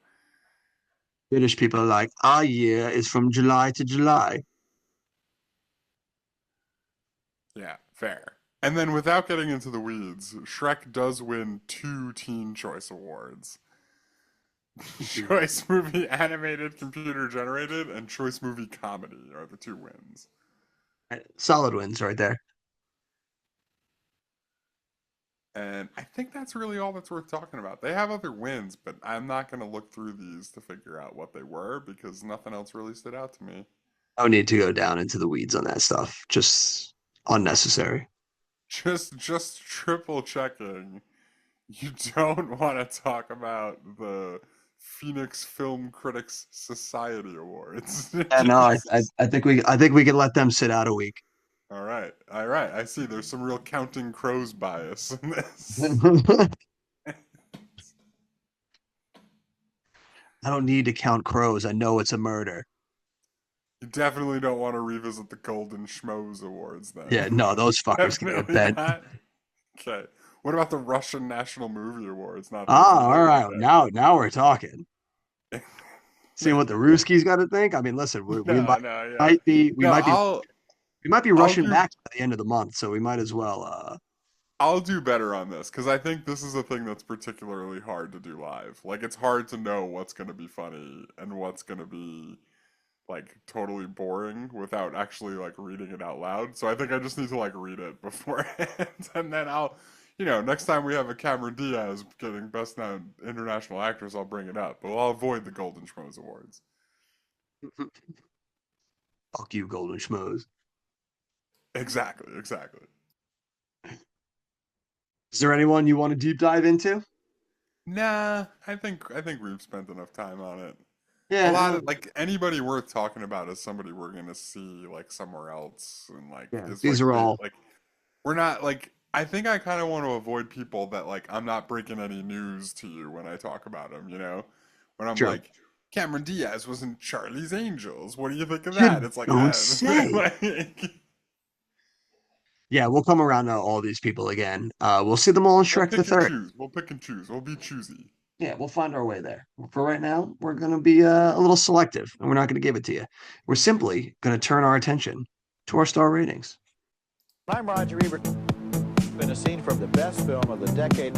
British people are like, our year is from July to July. Yeah, fair. And then without getting into the weeds, Shrek does win two Teen Choice Awards. Choice Movie Animated Computer Generated and Choice Movie Comedy are the two wins. Solid wins right there. And I think that's really all that's worth talking about. They have other wins, but I'm not going to look through these to figure out what they were because nothing else really stood out to me. No need to go down into the weeds on that stuff. Just unnecessary. Just triple checking. You don't want to talk about the Phoenix Film Critics Society Awards. And no, Jesus. I think we can let them sit out a week. All right. All right. I see there's some real counting crows bias in this. I don't need to count crows. I know it's a murder. You definitely don't want to revisit the Golden Schmoes Awards Yeah, then. no, those fuckers can get Definitely bent. not. Okay. What about the Russian National Movie Awards? Not those Ah, all either. right. Now we're talking. Okay. Seeing what the Ruskies got to think. I mean, listen, No, no, yeah. we No, might be I'll rushing do back by the end of the month, so we might as well. I'll do better on this because I think this is a thing that's particularly hard to do live. Like it's hard to know what's going to be funny and what's going to be like totally boring without actually like reading it out loud. So I think I just need to like read it beforehand and then next time we have a Cameron Diaz getting best known international actress, I'll bring it up. But I'll avoid the Golden Schmoes Awards. Fuck you, Golden Schmoes. Exactly, exactly. Is there anyone you want to deep dive into? Nah, I think we've spent enough time on it. A Yeah, lot of like anybody worth talking about is somebody we're gonna see like somewhere else and like yeah. is These like are they all like we're not like I think I kind of want to avoid people that like I'm not breaking any news to you when I talk about them, you know? When I'm true. like Cameron Diaz was in Charlie's Angels. What do you think of that? You It's like, don't say. like Yeah, we'll come around to all these people again. We'll see them all in we'll Shrek the pick and Third. choose. We'll pick and choose. We'll be choosy. Yeah, we'll find our way there. For right now, we're going to be a little selective and we're not going to give it to you. We're simply going to turn our attention to our star ratings. I'm Roger Ebert. Been a scene from the best film of the decade.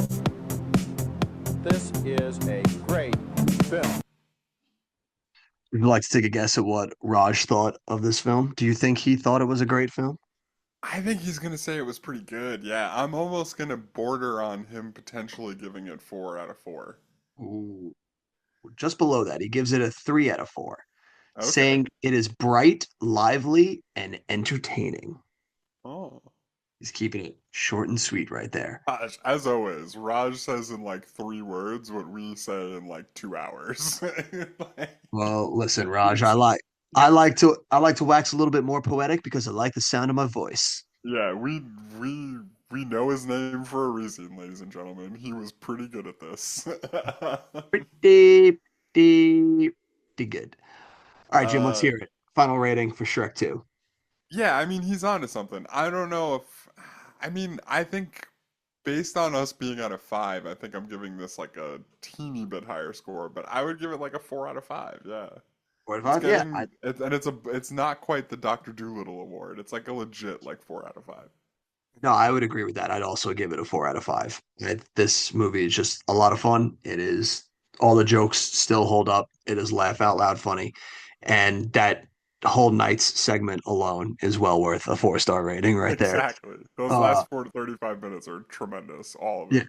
This is a great film. Would you like to take a guess at what Raj thought of this film? Do you think he thought it was a great film? I think he's gonna say it was pretty good. Yeah, I'm almost gonna border on him potentially giving it 4 out of 4. Ooh, just below that, he gives it a 3 out of 4, Okay. saying it is bright, lively, and entertaining. Oh. He's keeping it short and sweet right there. Gosh, as always, Raj says in like 3 words what we say in like 2 hours. Like, Well, listen, Raj, it's, I like to wax a little bit more poetic because I like the sound of my voice. yeah, we know his name for a reason, ladies and gentlemen. He was pretty good at this. Pretty, pretty, pretty good. All right, Jim, let's uh, hear it. Final rating for Shrek 2. yeah, I mean he's onto something. I don't know if, I mean, I think based on us being at a 5, I think I'm giving this like a teeny bit higher score, but I would give it like a 4 out of 5. Yeah. Four out of It's five? Yeah, getting it, and it's not quite the Dr. Dolittle award. It's like a legit like 4 out of 5. no, I would agree with that. I'd also give it a 4 out of 5. This movie is just a lot of fun. It is all the jokes still hold up. It is laugh out loud funny, and that whole Knights segment alone is well worth a 4 star rating right there. Exactly. Those Uh, last 4 to 35 minutes are tremendous, all of yeah, it.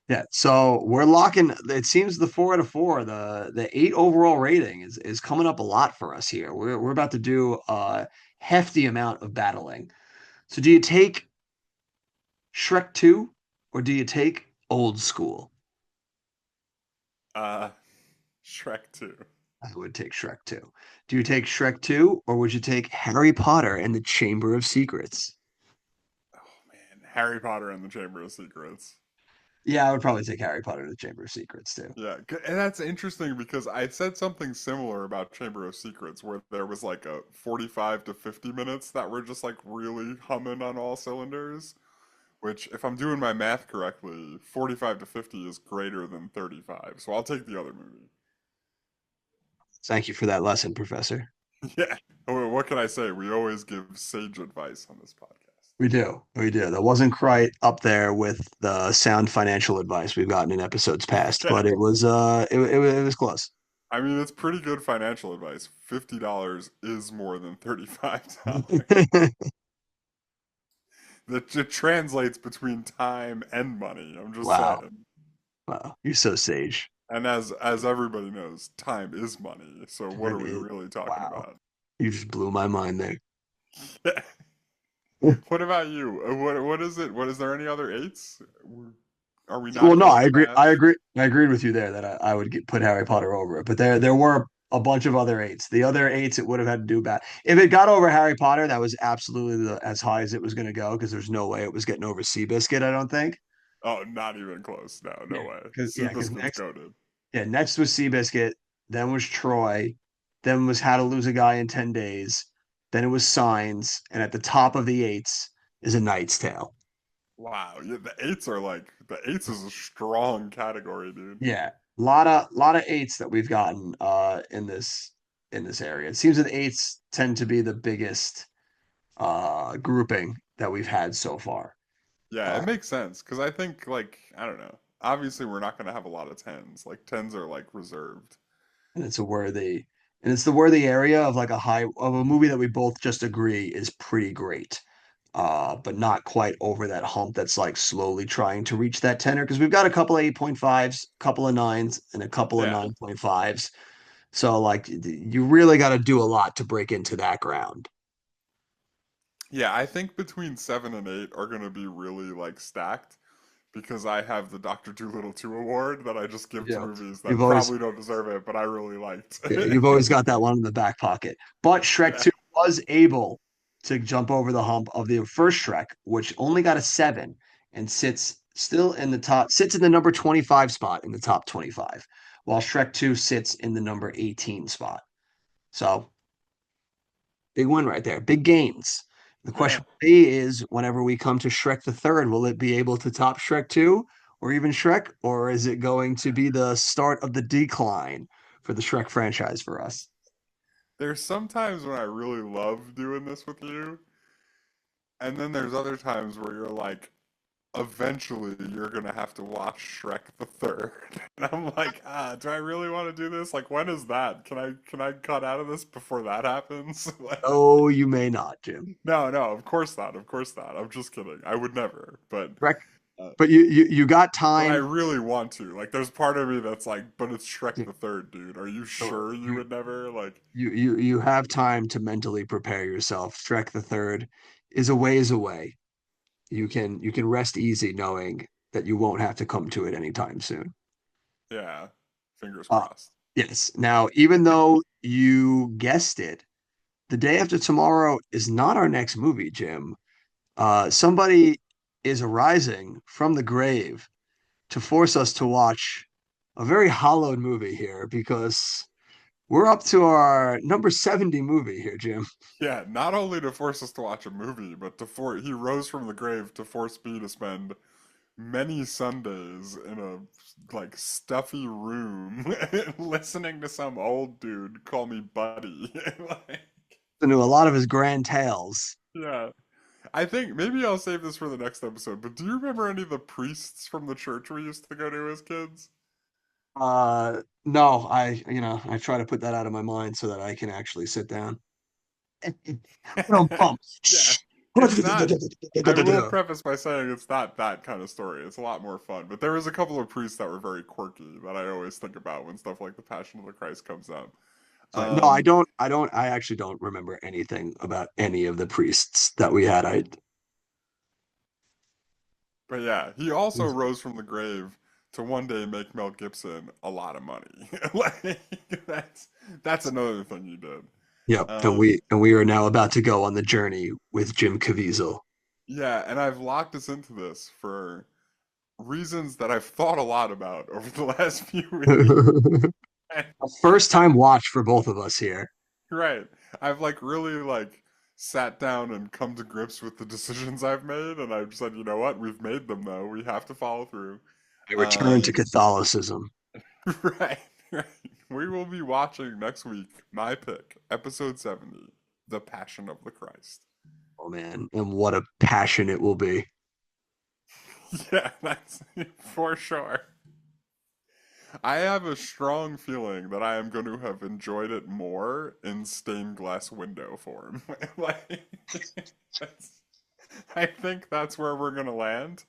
yeah. So we're locking. It seems the 4 out of 4, the 8 overall rating is coming up a lot for us here. We're about to do a hefty amount of battling. So do you take Shrek 2 or do you take Old School? Uh, Shrek 2. I would take Shrek 2. Do you take Shrek 2 or would you take Harry Potter and the Chamber of Secrets? Oh man, Harry Potter and the Chamber of Secrets. Yeah, I would probably take Harry Potter and the Chamber of Secrets too. Yeah, and that's interesting because I said something similar about Chamber of Secrets, where there was like a 45 to 50 minutes that were just like really humming on all cylinders. Which, if I'm doing my math correctly, 45 to 50 is greater than 35. So I'll take the other movie. Thank you for that lesson, Professor. Yeah. What can I say? We always give sage advice on this podcast. We do. We do. That wasn't quite up there with the sound financial advice we've gotten in episodes past, Yeah. but it was close. I mean, it's pretty good financial advice. $50 is more than $35. That it translates between time and money. I'm just Wow. saying. Wow. You're so sage. And as everybody knows, time is money. So what It are we is. really talking Wow. about? You just blew my mind there. What about you? What is it? What is there any other eights? Are we Well, not no, going I to agree. I match? agree. I agreed with you there that I would put Harry Potter over it, but there were a bunch of other eights. The other eights it would have had to do bad. If it got over Harry Potter, that was absolutely as high as it was going to go because there's no way it was getting over Seabiscuit. I don't think. Oh, not even close. No, no way. Because Seabiscuit's next, goaded. yeah, next was Seabiscuit, then was Troy, then was How to Lose a Guy in 10 Days, then it was Signs, and at the top of the eights is A Knight's Tale. Wow. Yeah, the eights is a strong category, dude. Yeah, lot of eights that we've gotten in this area. It seems that eights tend to be the biggest grouping that we've had so far. Yeah, Uh, it makes sense because I think like I don't know. Obviously, we're not going to have a lot of tens. Like tens are like reserved. and it's the worthy area of like a movie that we both just agree is pretty great. But not quite over that hump that's like slowly trying to reach that tenor because we've got a couple of 8.5s, a couple of nines, and a couple of Yeah. 9.5s. So like you really got to do a lot to break into that ground. Yeah, I think between 7 and 8 are going to be really like stacked because I have the Dr. Dolittle 2 award that I just give to Yeah. movies You've that always probably don't deserve it, but I really liked. yeah, you've always got that one in the back pocket. But Shrek Yeah. 2 was able to jump over the hump of the first Shrek, which only got a 7 and sits in the number 25 spot in the top 25, while Shrek 2 sits in the number 18 spot. So big win right there. Big gains. The Yeah. question will be is whenever we come to Shrek the third, will it be able to top Shrek 2 or even Shrek, or is it going to be the start of the decline for the Shrek franchise for us? There's sometimes when I really love doing this with you, and then there's other times where you're like, eventually you're gonna have to watch Shrek the Third. And I'm like, do I really want to do this? Like, when is that? Can I cut out of this before that happens? Like, Oh, you may not, Jim. no, no, of course not, of course not. I'm just kidding. I would never. Shrek, Uh, but you got but I time. really want to. Like, there's part of me that's like, but it's Shrek the Third, dude. Are you So sure you would never? Like, you have time to mentally prepare yourself. Shrek the Third is a ways away. You can rest easy knowing that you won't have to come to it anytime soon. yeah, fingers Uh, crossed. yes. Now, even though you guessed it, the day after tomorrow is not our next movie, Jim. Somebody is arising from the grave to force us to watch a very hallowed movie here because we're up to our number 70 movie here, Jim. Yeah, not only to force us to watch a movie, but he rose from the grave to force me to spend many Sundays in a like stuffy room listening to some old dude call me buddy. Like, Into a lot of his grand tales. yeah. I think maybe I'll save this for the next episode, but do you remember any of the priests from the church we used to go to as kids? No, I try to put that out of my mind so that I can actually sit down. Bum. Yeah. It's not I will preface by saying it's not that kind of story. It's a lot more fun. But there was a couple of priests that were very quirky that I always think about when stuff like the Passion of the Christ comes up. No, I Um, don't. I actually don't remember anything about any of the priests that we had. I but yeah, he also rose from the grave to one day make Mel Gibson a lot of money. Like that's another thing he did. Yep, and Um, we are now about to go on the journey with Jim Caviezel. yeah, and I've locked us into this for reasons that I've thought a lot about over the last few weeks. A first time watch for both of us here. Right. I've like really like sat down and come to grips with the decisions I've made, and I've said, you know what, we've made them though. We have to follow through. I return to Um, Catholicism. right, right. We will be watching next week, my pick, episode 70, The Passion of the Christ. Oh man, and what a passion it will be. Yeah, that's for sure. I have a strong feeling that I am going to have enjoyed it more in stained glass window form. Like, that's, I think that's where we're going to land,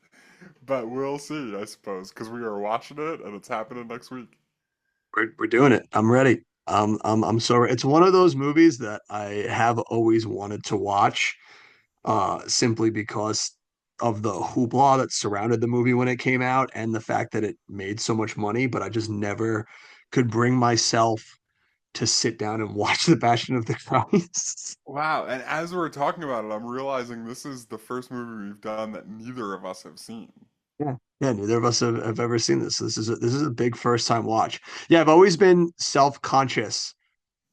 but we'll see, I suppose, because we are watching it and it's happening next week. We're doing it. I'm ready. I'm so it's one of those movies that I have always wanted to watch, simply because of the hoopla that surrounded the movie when it came out and the fact that it made so much money, but I just never could bring myself to sit down and watch The Passion of the Christ. Wow, and as we're talking about it, I'm realizing this is the first movie we've done that neither of us have seen. Yeah. Yeah, neither of us have ever seen this. This is a big first time watch. Yeah, I've always been self-conscious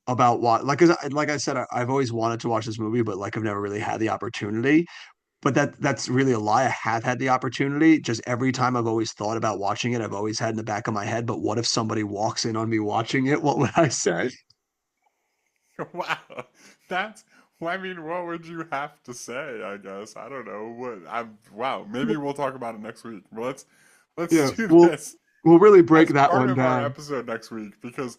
about what like I said, I've always wanted to watch this movie, but like I've never really had the opportunity. But that's really a lie. I have had the opportunity. Just every time I've always thought about watching it, I've always had in the back of my head, but what if somebody walks in on me watching it? What would I say? Wow, that's. Well, I mean, what would you have to say? I guess I don't know. What I'm. Wow, maybe we'll talk about it next week. Well, let's Yeah, do we'll this we'll really break as that part one of our down. episode next week because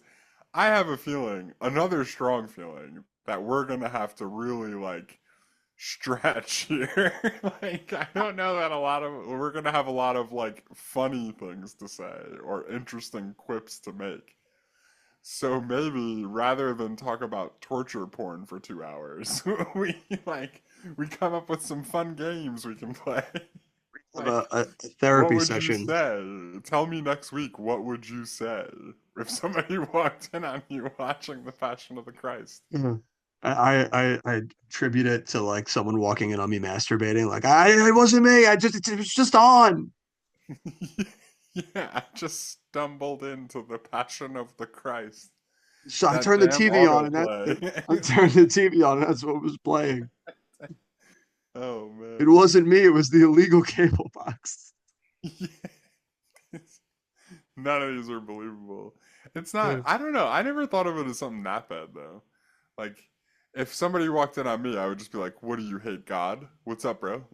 I have a feeling, another strong feeling, that we're gonna have to really like stretch here. Like, I don't know that we're gonna have a lot of like funny things to say or interesting quips to make. So maybe rather than talk about torture porn for 2 hours, like we come up with some fun games we can play. Have Like, a what therapy would you session. say? Tell me next week, what would you say if somebody walked in on you watching The Passion of the Christ? Yeah. I attribute it to like someone walking in on me masturbating. Like it wasn't me. It was just on. Yeah, I just stumbled into The Passion of the Christ. So I That turned the damn TV on and I autoplay. turned the TV on and that's what was playing. Oh It man. wasn't me, it was the illegal cable box. None of these are believable. It's not. Yeah. I don't know. I never thought of it as something that bad though. Like, if somebody walked in on me, I would just be like, "What do you hate, God? What's up, bro?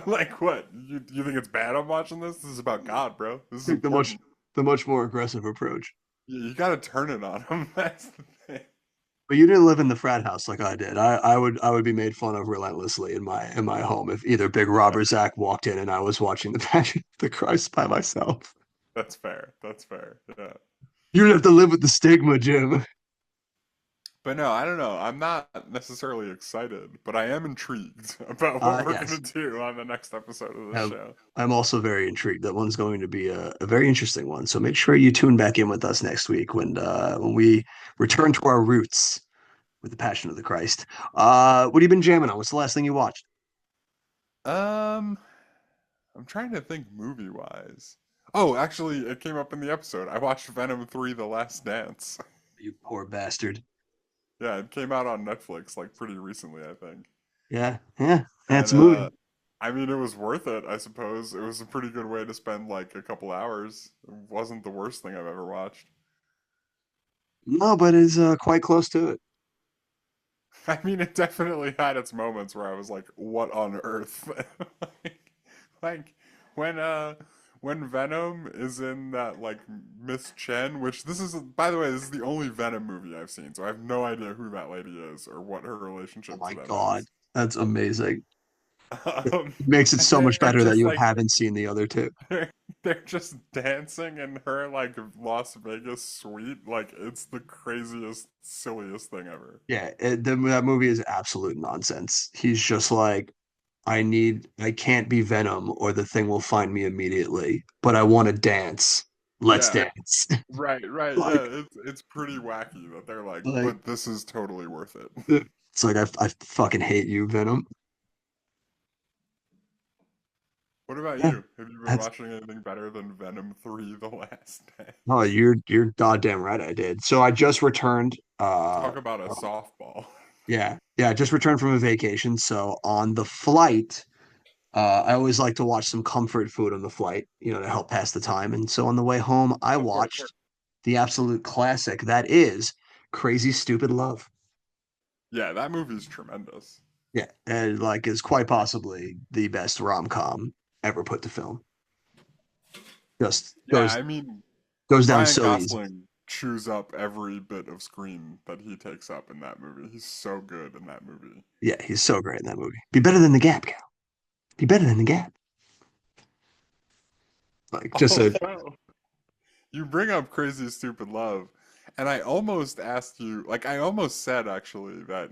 Like, what? You think it's bad I'm watching this? This is about God, bro. This is Take important. the much more aggressive approach. You got to turn it on him. That's the thing." But you didn't live in the frat house like I did. I would be made fun of relentlessly in my home if either Big Rob Yeah, or Zach walked in and I was watching the Passion of the Christ by myself. that's fair. That's fair. Yeah. You have to live with the stigma, Jim. But no, I don't know. I'm not necessarily excited, but I am intrigued about what we're Yes. gonna do on the next episode of the Um, show. I'm also very intrigued. That one's going to be a very interesting one. So make sure you tune back in with us next week when we return to our roots with the Passion of the Christ. What have you been jamming on? What's the last thing you watched? Um, I'm trying to think movie wise. Oh, actually, it came up in the episode. I watched Venom 3: The Last Dance. You poor bastard. Yeah, it came out on Netflix like pretty recently, I think. Yeah, yeah, yeah. It's And a movie. I mean, it was worth it, I suppose. It was a pretty good way to spend like a couple hours. It wasn't the worst thing I've ever watched. No, but it's quite close to it. I mean, it definitely had its moments where I was like, "What on earth?" like, like when when Venom is in that like Miss Chen, which this is by the way, this is the only Venom movie I've seen, so I have no idea who that lady is or what her Oh relationship to my them God, is. that's amazing. It Um, makes it and so much they're better that just you like haven't seen the other two. they're just dancing in her like Las Vegas suite, like it's the craziest, silliest thing ever. Yeah, that movie is absolute nonsense. He's just like, I can't be Venom or the thing will find me immediately, but I want to dance. Let's Yeah. dance. Right, right. like, Yeah, it's pretty wacky that they're like, like but this is totally worth it. it's like I fucking hate you, Venom. What about Yeah, you? Have you been that's watching anything better than Venom 3: The Last Day? oh, you're goddamn right. I did. So I just returned. Talk about a softball. Yeah, yeah, I just returned from a vacation. So on the flight, I always like to watch some comfort food on the flight, to help pass the time. And so on the way home, I Of course. watched the absolute classic that is Crazy Stupid Love. Yeah, that movie's tremendous. Yeah, and like is quite possibly the best rom-com ever put to film. Just Yeah, I mean, goes down Ryan so easy. Gosling chews up every bit of screen that he takes up in that movie. He's so good in that movie. Yeah, he's so great in that movie. Be better than the Gap, Cal. Be better than the Gap. Like just a Although, you bring up Crazy Stupid Love, and I almost asked you, like, I almost said actually that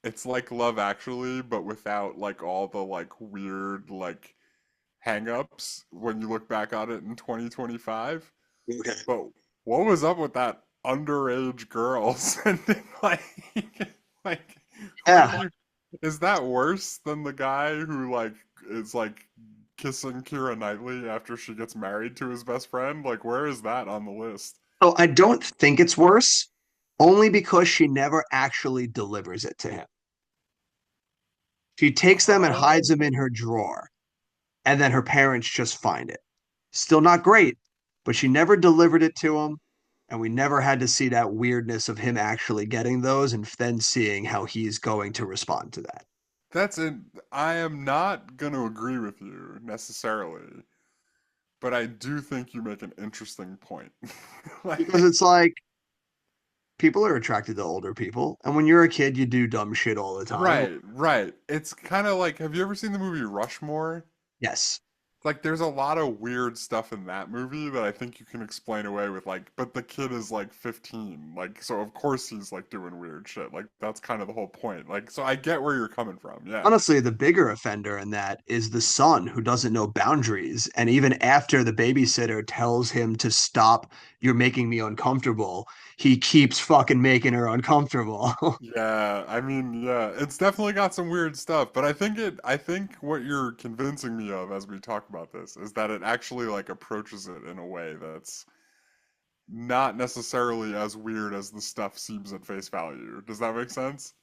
it's like Love Actually, but without like all the like weird like hang-ups when you look back on it in 2025. okay. But what was up with that underage girl sending like what do Yeah. you is that worse than the guy who like is like kissing Keira Knightley after she gets married to his best friend? Like where is that on the list? So I don't think it's worse, only because she never actually delivers it to him. She takes them and hides them in Oh. her drawer, and then her parents just find it. Still not great, but she never delivered it to him, and we never had to see that weirdness of him actually getting those and then seeing how he's going to respond to that. That's it. I am not going to agree with you necessarily, but I do think you make an interesting point. Because Like, it's like people are attracted to older people, and when you're a kid, you do dumb shit all the time. right, right. It's kind of like, have you ever seen the movie Rushmore? Yes. Like, there's a lot of weird stuff in that movie that I think you can explain away with, like, but the kid is like 15. Like, so of course he's like doing weird shit. Like, that's kind of the whole point. Like, so I get where you're coming from. Yeah. Honestly, the bigger offender in that is the son who doesn't know boundaries. And even after the babysitter tells him to stop, you're making me uncomfortable, he keeps fucking making her uncomfortable. Yeah, I mean, yeah, it's definitely got some weird stuff, but I think what you're convincing me of as we talk about this is that it actually like approaches it in a way that's not necessarily as weird as the stuff seems at face value. Does that make sense?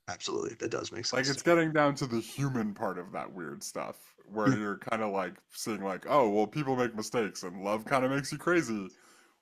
Absolutely, that does make Like sense to it's me. getting down to the human part of that weird stuff, where you're kind of like seeing like, oh, well, people make mistakes and love kind of makes you crazy.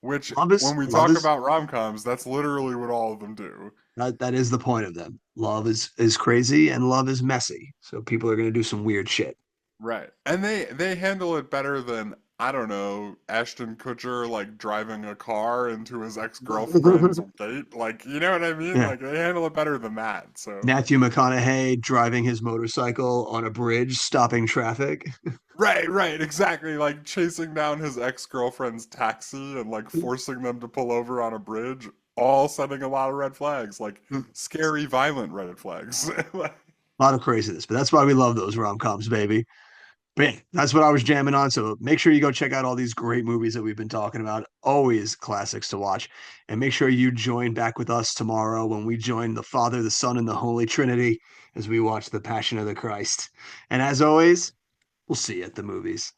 Which, when we love talk is about rom-coms, that's literally what all of them do. that is the point of them. Love is crazy and love is messy. So people are gonna do some weird shit. Right. And they handle it better than, I don't know, Ashton Kutcher like driving a car into his ex-girlfriend's gate. Like, you know what I mean? Yeah. Like they handle it better than that. So Matthew McConaughey driving his motorcycle on a bridge, stopping traffic. right, right, exactly. Like chasing down his ex-girlfriend's taxi and like forcing them to pull over on a bridge, all sending a lot of red flags, like A scary, violent red flags. lot of craziness, but that's why we love those rom coms, baby. But yeah, that's what I was jamming on. So make sure you go check out all these great movies that we've been talking about. Always classics to watch. And make sure you join back with us tomorrow when we join the Father, the Son, and the Holy Trinity as we watch The Passion of the Christ. And as always, we'll see you at the movies.